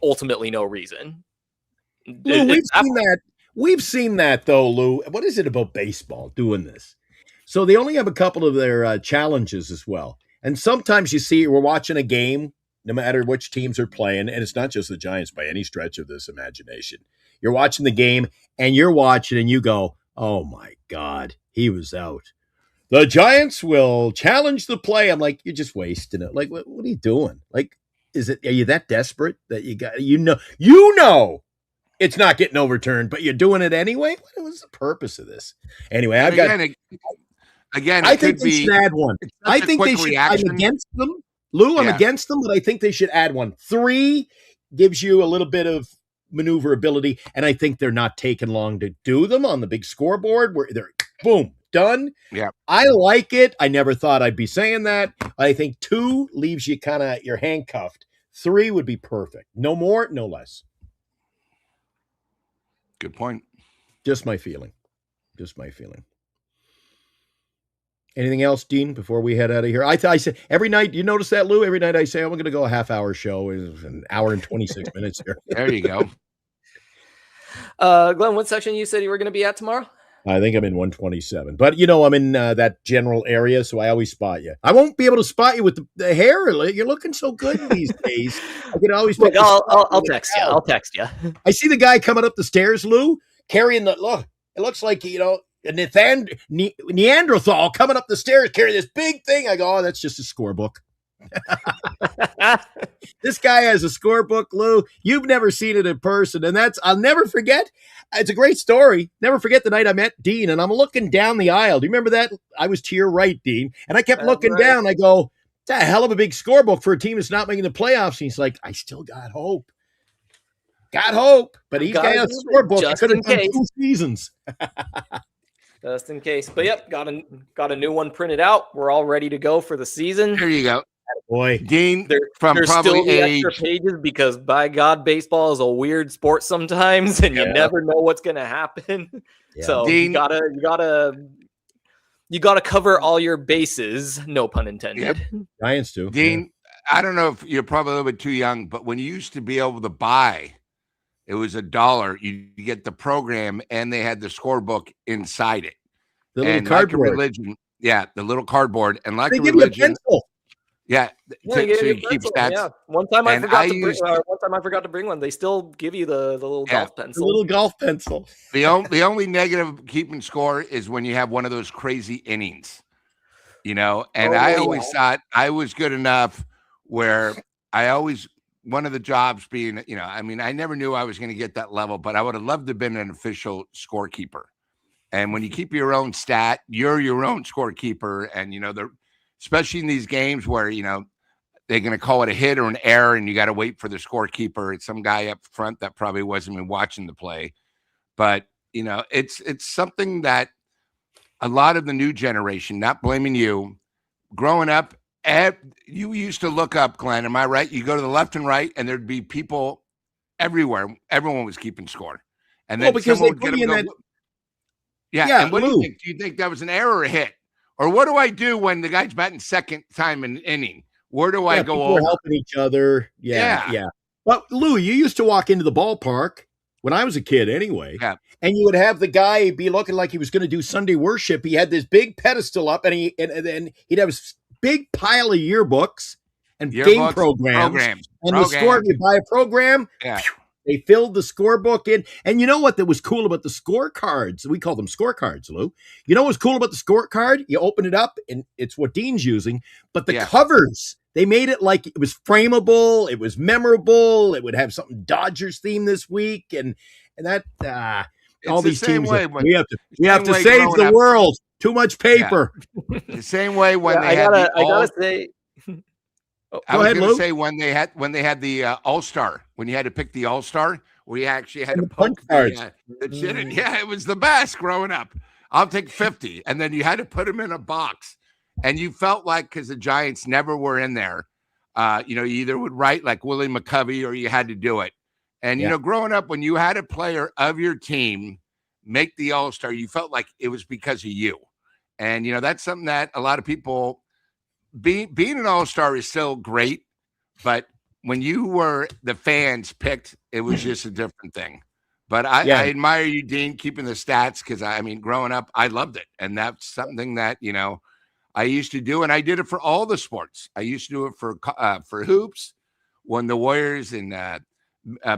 ultimately no reason. Lou, we've seen that though, Lou. What is it about baseball doing this? So they only have a couple of their challenges as well. And sometimes you see, we're watching a game, no matter which teams are playing, and it's not just the Giants by any stretch of this imagination. You're watching the game, and you're watching, and you go, oh my God, he was out. The Giants will challenge the play. I'm like, you're just wasting it. Like, what are you doing? Like, are you that desperate that you know it's not getting overturned, but you're doing it anyway? What was the purpose of this? Anyway, Again, I it think could they be. should add one. I think they should. Reaction. I'm against them. Lou, I'm Yeah. against them, but I think they should add one. 3 gives you a little bit of maneuverability, and I think they're not taking long to do them on the big scoreboard where they're boom, done. Yeah. I like it. I never thought I'd be saying that. I think 2 leaves you kind of, you're handcuffed. 3 would be perfect. No more, no less. Good point. Just my feeling. Anything else, Dean, before we head out of here? I say every night, you notice that, Lou? Every night I say, I'm going to go a half-hour show. It's an hour and 26 minutes here. There you go. Glenn, what section you said you were going to be at tomorrow? I think I'm in 127. But, I'm in that general area, so I always spot you. I won't be able to spot you with the hair. You're looking so good these days. I can always Look, I'll text you. I'll text you. I see the guy coming up the stairs, Lou, carrying look. It looks like, a Neanderthal coming up the stairs carrying this big thing. I go, oh, that's just a scorebook. This guy has a scorebook, Lou. You've never seen it in person, and I'll never forget. It's a great story. Never forget the night I met Dean, and I'm looking down the aisle. Do you remember that? I was to your right, Dean, and I kept looking down. I go, it's a hell of a big scorebook for a team that's not making the playoffs. And he's like, I still got hope. But he's got a scorebook. He could have done 2 seasons. Just in case. But yep, got a new one printed out. We're all ready to go for the season. There you go. Boy, Dean, there's probably still the extra pages because by God, baseball is a weird sport sometimes, and you never know what's gonna happen. Yeah. So Dean, you gotta cover all your bases. No pun intended. Yep. Giants do. Dean, I don't know if you're probably a little bit too young, but when you used to be able to buy, it was $1. You get the program, and they had the scorebook inside it. The little cardboard. Like religion, the little cardboard, and like they a give religion. You a pencil. So you keep stats. Yeah. One time I forgot to bring one. They still give you the little golf pencil. The little golf pencil. The only negative of keeping score is when you have one of those crazy innings, and I always thought I was good enough where one of the jobs being, I never knew I was going to get that level, but I would have loved to have been an official scorekeeper. And when you keep your own stat, you're your own scorekeeper. And, especially in these games where, they're going to call it a hit or an error and you got to wait for the scorekeeper. It's some guy up front that probably wasn't even watching the play. But, it's something that a lot of the new generation, not blaming you, growing up, you used to look up, Glenn, am I right? You go to the left and right, and there'd be people everywhere. Everyone was keeping score. And then because someone they would get them go, yeah. And what do you think? Do you think that was an error or a hit? Or what do I do when the guy's batting second time in an inning? Where do I go over? Helping each other. Yeah. But Lou, you used to walk into the ballpark when I was a kid anyway. Yeah. And you would have the guy be looking like he was going to do Sunday worship. He had this big pedestal up, and then he'd have a big pile of yearbooks and game programs. And the score, you buy a program. Yeah. They filled the scorebook in. And you know what that was cool about the scorecards? We call them scorecards, Lou. You know what was cool about the scorecard? You open it up, and it's what Dean's using. But the covers, they made it like it was frameable. It was memorable. It would have something Dodgers theme this week. And that all these teams. We have to save the world. Too much paper. Yeah. The same way when I gotta say. I was going to say when they had the All-Star, when you had to pick the All-Star, where you actually had to poke the it was the best growing up. I'll take 50, and then you had to put them in a box, and you felt like because the Giants never were in there, you either would write like Willie McCovey or you had to do it. And growing up, when you had a player of your team make the All-Star, you felt like it was because of you, and that's something that a lot of people. Being an all-star is still great, but when you were the fans picked, it was just a different thing. But I admire you, Dean, keeping the stats because, growing up, I loved it. And that's something that, I used to do, and I did it for all the sports. I used to do it for hoops when the Warriors and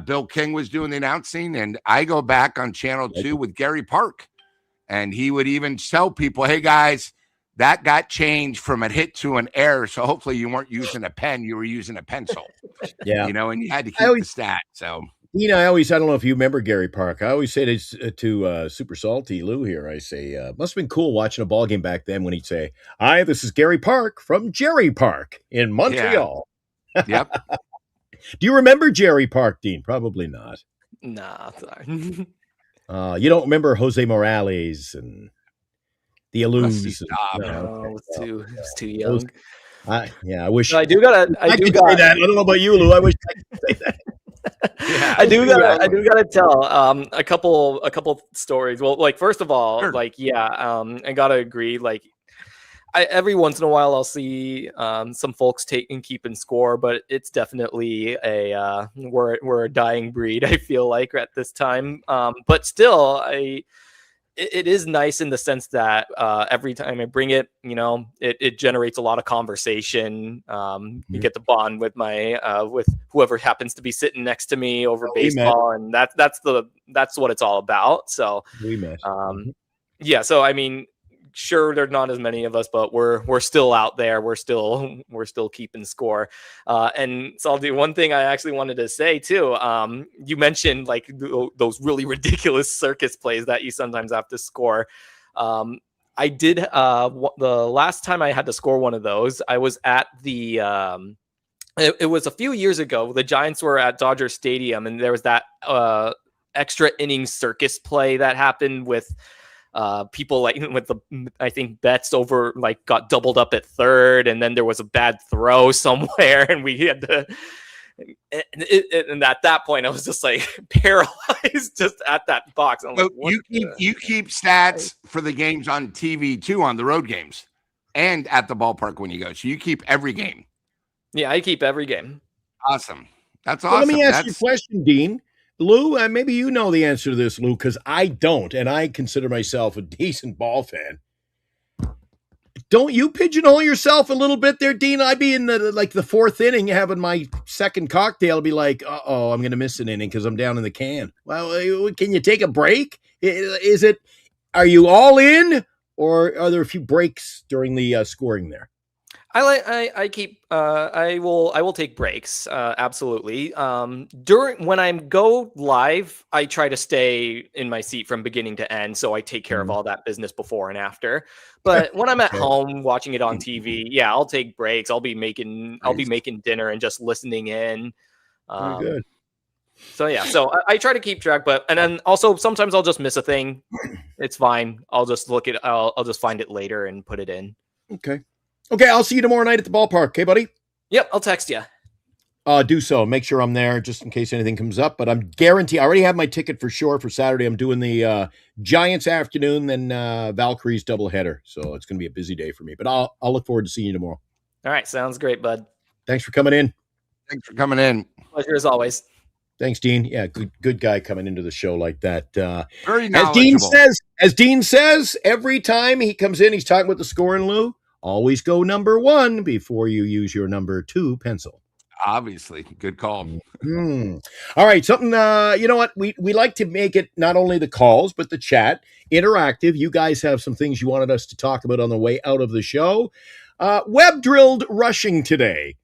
Bill King was doing the announcing, and I go back on Channel 2 with Gary Park, and he would even tell people, hey, guys, that got changed from a hit to an error. So hopefully you weren't using a pen, you were using a pencil. Yeah. And you had to keep the stat. So I don't know if you remember Gary Park. I always say to Super Salty Lou here, I say, must have been cool watching a ball game back then when he'd say, "Hi, this is Gary Park from Jerry Park in Montreal." Yeah. Yep. Do you remember Jerry Park, Dean? Probably not. Nah, sorry. You don't remember Jose Morales and the Alous? No, I was too young. I wish. No, I do gotta say that. I don't know about you, Lou. I wish I could say that. Yeah, I do gotta tell a couple stories. Well, like first of all, Sure. I gotta agree. Like every once in a while I'll see some folks keeping score, but it's definitely we're a dying breed, I feel like, at this time. But still it is nice in the sense that every time I bring it, it generates a lot of conversation. You get to bond with with whoever happens to be sitting next to me over baseball, and that's what it's all about. So we met. Yeah. So I mean, sure, there's not as many of us, but we're still out there. We're still keeping score. And so I'll do one thing I actually wanted to say too. You mentioned like those really ridiculous circus plays that you sometimes have to score. I did the last time I had to score one of those, I was at the it was a few years ago. The Giants were at Dodger Stadium, and there was that extra inning circus play that happened with people like with I think Betts over like got doubled up at third, and then there was a bad throw somewhere, and we had to. And at that point, I was just like paralyzed, just at that box. I'm like, you keep stats for the games on TV too, on the road games, and at the ballpark when you go. So you keep every game. Yeah, I keep every game. Awesome. That's awesome. Well, let me ask you a question, Dean. Lou, maybe you know the answer to this, Lou, because I don't, and I consider myself a decent ball fan. Don't you pigeonhole yourself a little bit there, Dean? I'd be in the fourth inning having my second cocktail, be like, uh-oh, I'm going to miss an inning because I'm down in the can. Well, can you take a break? Are you all in, or are there a few breaks during the scoring there? I will take breaks. Absolutely. When I go live, I try to stay in my seat from beginning to end. So I take care of all that business before and after. But when I'm at home watching it on TV, yeah, I'll take breaks. I'll be making dinner and just listening in. Very good. So yeah, I try to keep track, and then also sometimes I'll just miss a thing. It's fine. I'll just I'll just find it later and put it in. Okay, I'll see you tomorrow night at the ballpark. Okay, buddy? Yep, I'll text you. Do so. Make sure I'm there just in case anything comes up. But I'm guaranteed. I already have my ticket for sure for Saturday. I'm doing the Giants afternoon, then Valkyries doubleheader. So it's going to be a busy day for me. But I'll look forward to seeing you tomorrow. All right, sounds great, bud. Thanks for coming in. Pleasure as always. Thanks, Dean. Yeah, good guy coming into the show like that. Very knowledgeable. As Dean says, every time he comes in, he's talking about the score in Lou. Always go number one before you use your number two pencil. Obviously. Good call. All right. Something, you know what? We like to make it not only the calls, but the chat interactive. You guys have some things you wanted us to talk about on the way out of the show. Webb drilled rushing today.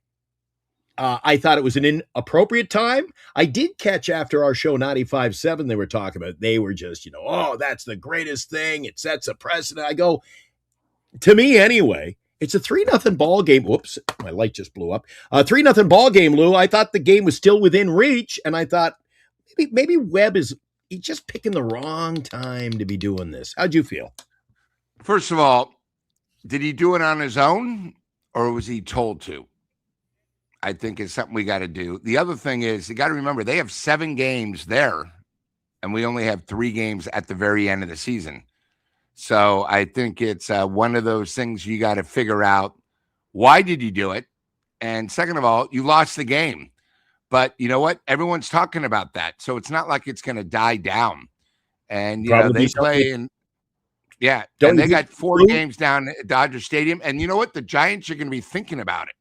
I thought it was an inappropriate time. I did catch after our show 95.7, they were talking about, they were just, oh, that's the greatest thing. It sets a precedent. I go, to me anyway, it's a 3-0 ball game. Whoops, my light just blew up. 3-0 ball game, Lou. I thought the game was still within reach, and I thought maybe Webb is just picking the wrong time to be doing this. How'd you feel? First of all, did he do it on his own, or was he told to? I think it's something we got to do. The other thing is, you got to remember, they have 7 games there, and we only have 3 games at the very end of the season. So I think it's one of those things you got to figure out, why did you do it? And second of all, you lost the game. But you know what? Everyone's talking about that. So it's not like it's going to die down. And, they play in, and they got 4 games down at Dodger Stadium. And you know what? The Giants are going to be thinking about it.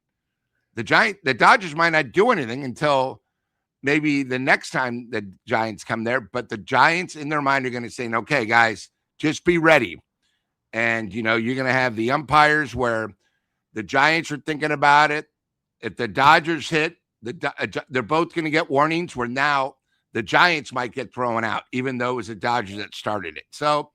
The Dodgers might not do anything until maybe the next time the Giants come there. But the Giants in their mind are going to say, okay, guys, just be ready. And, you're going to have the umpires where the Giants are thinking about it. If the Dodgers hit, they're both going to get warnings where now the Giants might get thrown out, even though it was the Dodgers that started it. So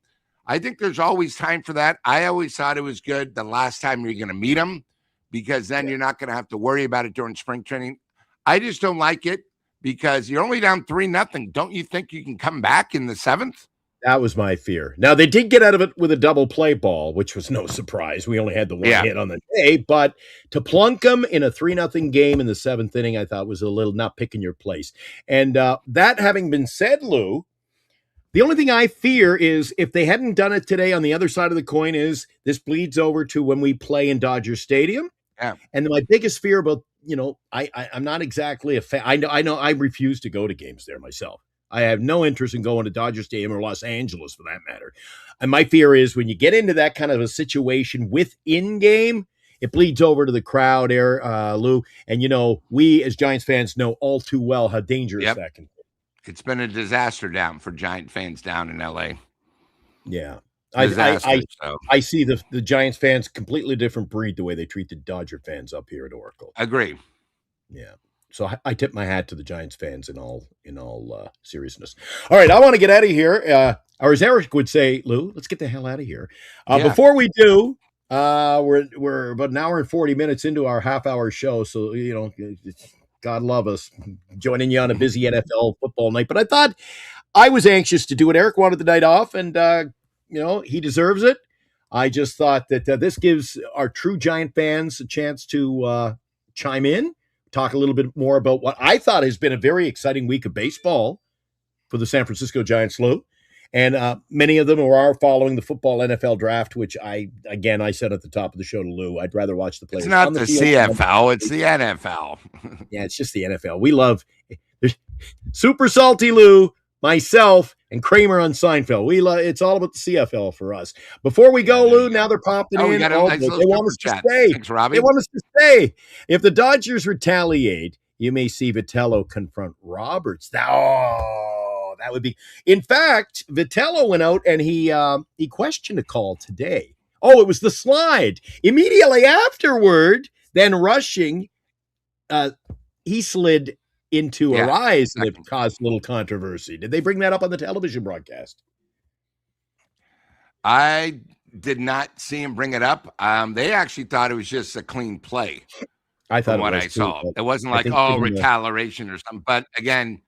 I think there's always time for that. I always thought it was good the last time you're going to meet them, because then you're not going to have to worry about it during spring training. I just don't like it because you're only down 3-0. Don't you think you can come back in the 7th? That was my fear. Now, they did get out of it with a double play ball, which was no surprise. We only had the one hit on the day, but to plunk them in a 3-0 game in the 7th inning, I thought was a little not picking your place. And that having been said, Lou, the only thing I fear is if they hadn't done it today, on the other side of the coin is this bleeds over to when we play in Dodger Stadium. Yeah. And my biggest fear about, I'm not exactly a fan. I know I refuse to go to games there myself. I have no interest in going to Dodger Stadium or Los Angeles for that matter. And my fear is when you get into that kind of a situation within game, it bleeds over to the crowd there, Lou. And, we as Giants fans know all too well how dangerous that can be. It's been a disaster down for Giant fans down in LA. Yeah. I see the Giants fans completely different breed the way they treat the Dodger fans up here at Oracle. Agree. Yeah. So I tip my hat to the Giants fans in all seriousness. All right, I want to get out of here. Or as Eric would say, Lou, let's get the hell out of here. Before we do, we're about an hour and 40 minutes into our half-hour show. So, God love us, joining you on a busy NFL football night. But I thought I was anxious to do it. Eric wanted the night off, and, he deserves it. I just thought that this gives our true Giant fans a chance to chime in, talk a little bit more about what I thought has been a very exciting week of baseball for the San Francisco Giants, Lou. And many of them are following the football NFL draft, which I said at the top of the show to Lou, I'd rather watch the players. It's not the CFL, it's the NFL. Yeah, it's just the NFL. We love Super Salty Lou, myself, and Kramer on Seinfeld. It's all about the CFL for us. Before we go, Lou, now they're popping in. They want us to stay. Thanks, Robbie. They want us to stay. If the Dodgers retaliate, you may see Vitello confront Roberts. That would be. In fact, Vitello went out and he questioned a call today. Oh, it was the slide. Immediately afterward, then rushing, he slid into a rise, and it caused a little controversy. Did they bring that up on the television broadcast? I did not see him bring it up. They actually thought it was just a clean play. I thought from what I saw. It wasn't like, retaliation or something. But again,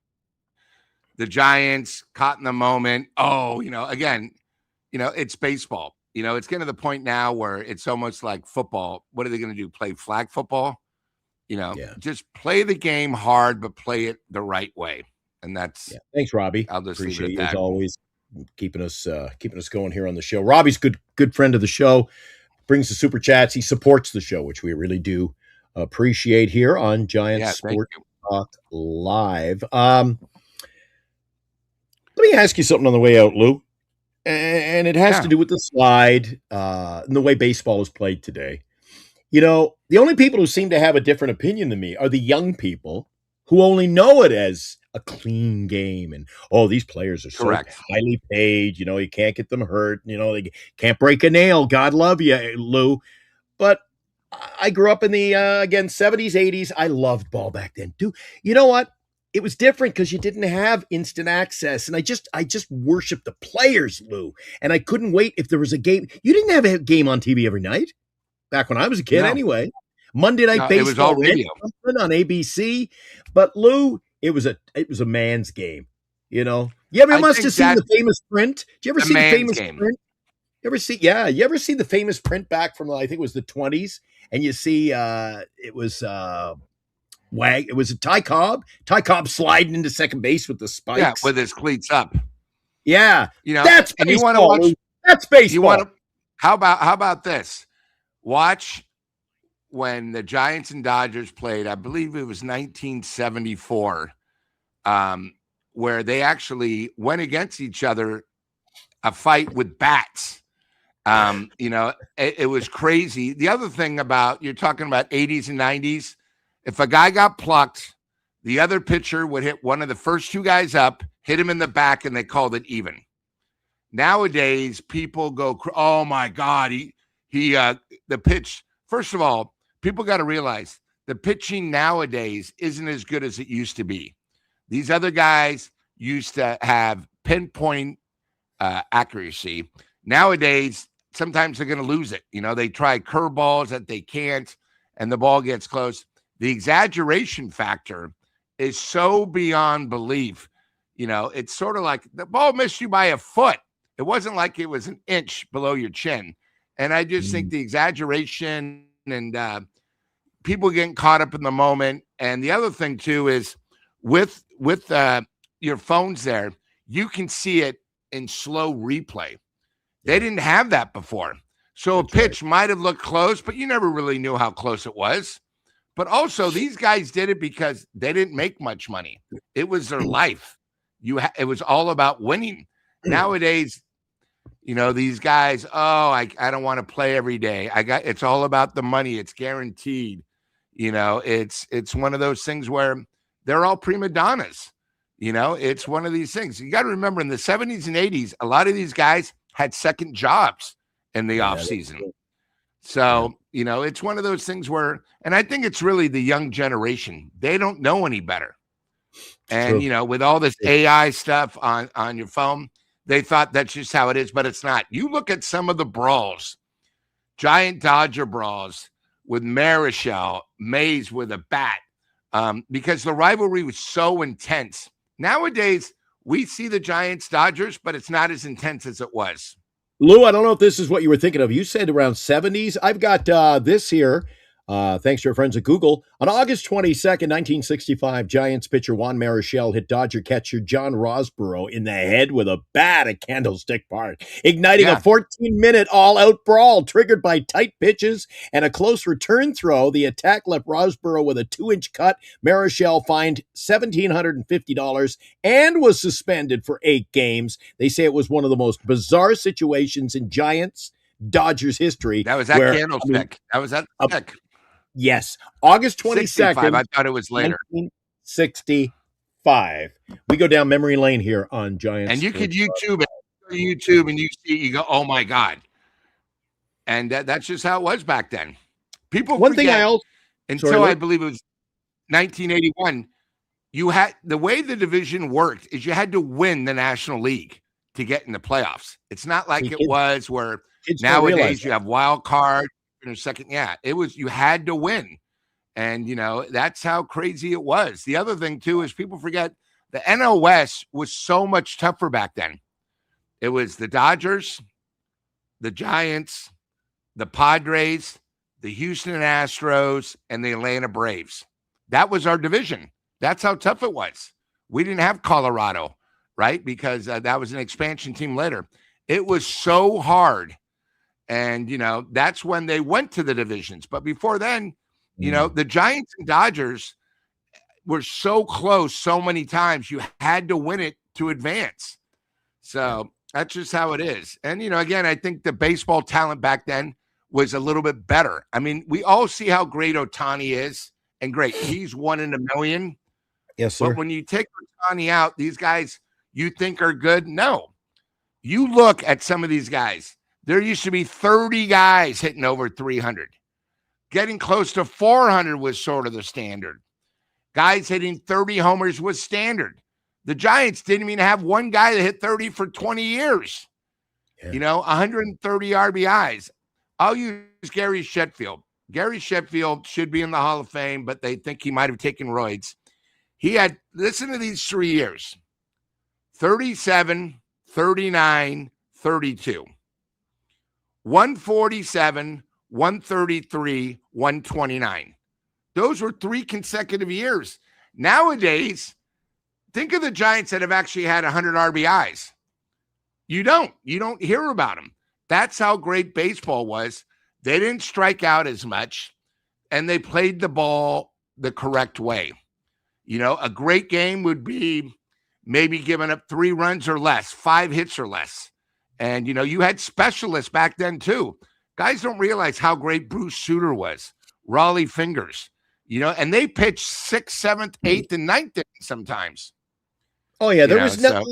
the Giants caught in the moment. It's baseball. It's getting to the point now where it's almost like football. What are they going to do? Play flag football? Just play the game hard, but play it the right way. And that's Thanks, Robbie. I'll just appreciate leave it you at that. as always, keeping us going here on the show. Robbie's good friend of the show, brings the super chats. He supports the show, which we really do appreciate here on Giants Sport Talk Live. Let me ask you something on the way out, Lou, and it has to do with the slide and the way baseball is played today. The only people who seem to have a different opinion than me are the young people who only know it as a clean game. And, these players are so highly paid. You can't get them hurt. They can't break a nail. God love you, Lou. But I grew up in the, 70s, 80s. I loved ball back then. Dude, you know what? It was different because you didn't have instant access. And I just worshiped the players, Lou. And I couldn't wait if there was a game. You didn't have a game on TV every night. Back when I was a kid, anyway. Monday Night Baseball, it was all radio on ABC. But Lou, it was a man's game. You must have seen the famous print. Did you ever see the famous print? You ever see the famous print back from I think it was the 20s, and you see it was a Ty Cobb sliding into second base with the spikes. Yeah, with his cleats up. Yeah, that's baseball. And you want to watch? That's baseball. How about this? Watch when the Giants and Dodgers played, I believe it was 1974, where they actually went against each other, a fight with bats. It was crazy. The other thing you're talking about 80s and 90s, if a guy got plucked, the other pitcher would hit one of the first two guys up, hit him in the back, and they called it even. Nowadays, people go, oh my God, the pitch. First of all, people got to realize the pitching nowadays isn't as good as it used to be. These other guys used to have pinpoint accuracy. Nowadays, sometimes they're going to lose it. They try curveballs that they can't, and the ball gets close. The exaggeration factor is so beyond belief. It's sort of like the ball missed you by a foot. It wasn't like it was an inch below your chin. And I just think the exaggeration and people getting caught up in the moment. And the other thing too is with your phones there, you can see it in slow replay. They didn't have that before. So a pitch might have looked close, but you never really knew how close it was. But also these guys did it because they didn't make much money. It was their life. It was all about winning. Nowadays, these guys, I don't want to play every day. It's all about the money. It's guaranteed. It's one of those things where they're all prima donnas. It's one of these things. You got to remember in the 70s and 80s, a lot of these guys had second jobs in the off season. So, it's one of those things where, and I think it's really the young generation. They don't know any better. And, with all this AI stuff on your phone, they thought that's just how it is, but it's not. You look at some of the brawls, Giant Dodger brawls with Marichal, Mays with a bat, because the rivalry was so intense. Nowadays, we see the Giants Dodgers, but it's not as intense as it was. Lou, I don't know if this is what you were thinking of. You said around 70s. I've got this here. Thanks to our friends at Google. On August 22nd, 1965, Giants pitcher Juan Marichal hit Dodger catcher John Rosborough in the head with a bat at Candlestick Park, igniting a 14-minute all-out brawl triggered by tight pitches and a close return throw. The attack left Rosborough with a 2-inch cut. Marichal fined $1,750 and was suspended for 8 games. They say it was one of the most bizarre situations in Dodgers history. That was that Candlestick. That was that stick. Yes, August 22nd. I thought it was later. 1965. We go down memory lane here on Giants. And you could YouTube and you see, you go, oh my God. And that's just how it was back then. People One forget, thing I also, I believe it was 1981, you had the way the division worked is you had to win the National League to get in the playoffs. It's not like it was where nowadays you have wild card. In a second, it was, you had to win. And, that's how crazy it was. The other thing, too, is people forget the NL West was so much tougher back then. It was the Dodgers, the Giants, the Padres, the Houston Astros, and the Atlanta Braves. That was our division. That's how tough it was. We didn't have Colorado, right? Because that was an expansion team later. It was so hard. And, that's when they went to the divisions. But before then, the Giants and Dodgers were so close so many times. You had to win it to advance. So that's just how it is. And, again, I think the baseball talent back then was a little bit better. I mean, we all see how great Ohtani is. And great, he's 1 in a million. Yes, sir. But when you take Ohtani out, these guys you think are good? No. You look at some of these guys. There used to be 30 guys hitting over 300. Getting close to 400 was sort of the standard. Guys hitting 30 homers was standard. The Giants didn't even have one guy that hit 30 for 20 years. 130 RBIs. I'll use Gary Sheffield. Gary Sheffield should be in the Hall of Fame, but they think he might have taken roids. He had, listen to these 3 years, 37, 39, 32. 147, 133, 129. Those were 3 consecutive years. Nowadays, think of the Giants that have actually had 100 RBIs. You don't hear about them. That's how great baseball was. They didn't strike out as much, and they played the ball the correct way. A great game would be maybe giving up 3 runs or less, 5 hits or less. And, you had specialists back then, too. Guys don't realize how great Bruce Sutter was, Raleigh Fingers, and they pitched 6th, 7th, 8th, and 9th sometimes. Oh yeah, there was nothing.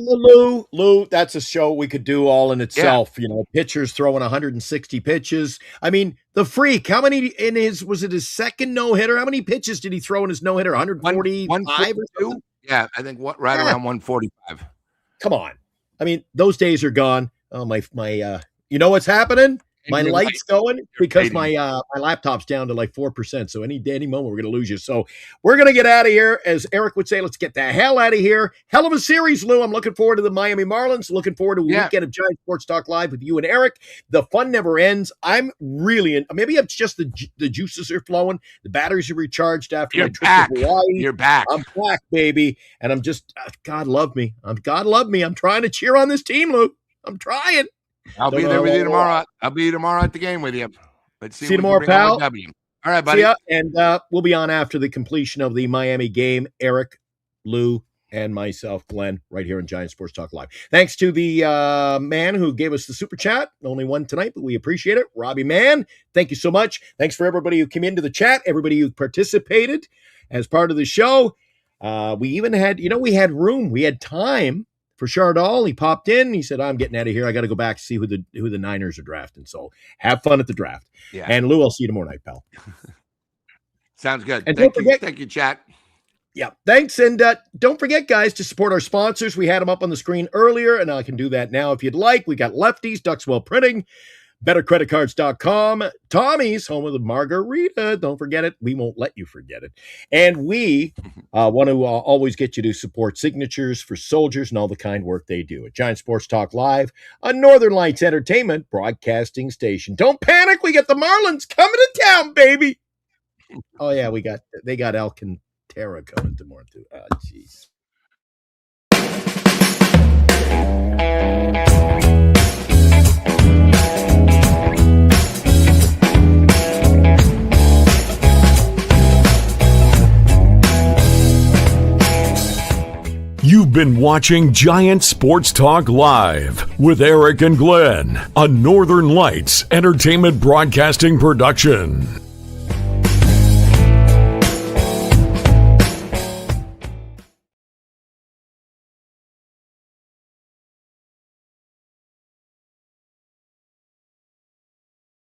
Lou, that's a show we could do all in itself. You know, pitchers throwing 160 pitches. I mean, the freak. How many in was it his second no hitter? How many pitches did he throw in his no hitter? 145 or something? Yeah, I think around 145. Come on, I mean, those days are gone. Oh my, you know what's happening? My light's going because my laptop's down to like 4%. So any moment we're going to lose you. So we're going to get out of here. As Eric would say, let's get the hell out of here. Hell of a series, Lou. I'm looking forward to the Miami Marlins. Looking forward to a weekend of Giant Sports Talk Live with you and Eric. The fun never ends. I'm really maybe it's just the juices are flowing. The batteries are recharged after my trip to Hawaii. You're back. I'm back, baby. And I'm just, God love me. God love me. I'm trying to cheer on this team, Lou. I'm trying. I'll be there with you tomorrow. I'll be tomorrow at the game with you. Let's see you tomorrow, pal. All right, buddy. See ya. And we'll be on after the completion of the Miami game. Eric, Lou, and myself, Glenn, right here on Giant Sports Talk Live. Thanks to the man who gave us the super chat. Only one tonight, but we appreciate it. Robbie Mann, thank you so much. Thanks for everybody who came into the chat, everybody who participated as part of the show. We even had, we had room. We had time for Chardall. He popped in. He said, I'm getting out of here. I got to go back to see who the Niners are drafting. So have fun at the draft. Yeah. And Lou, I'll see you tomorrow night, pal. Sounds good. And thank you, chat. Yeah, thanks. And don't forget, guys, to support our sponsors. We had them up on the screen earlier, and I can do that now if you'd like. We got Lefties, Duxwell Printing, BetterCreditCards.com, Tommy's, home of the margarita. Don't forget it. We won't let you forget it. And we want to always get you to support Signatures for Soldiers and all the kind work they do at Giant Sports Talk Live, a Northern Lights Entertainment broadcasting station. Don't panic. We got the Marlins coming to town, baby. Oh, yeah, they got Alcantara coming tomorrow, too. Oh, jeez. You've been watching Giant Sports Talk Live with Eric and Glenn, a Northern Lights Entertainment Broadcasting production.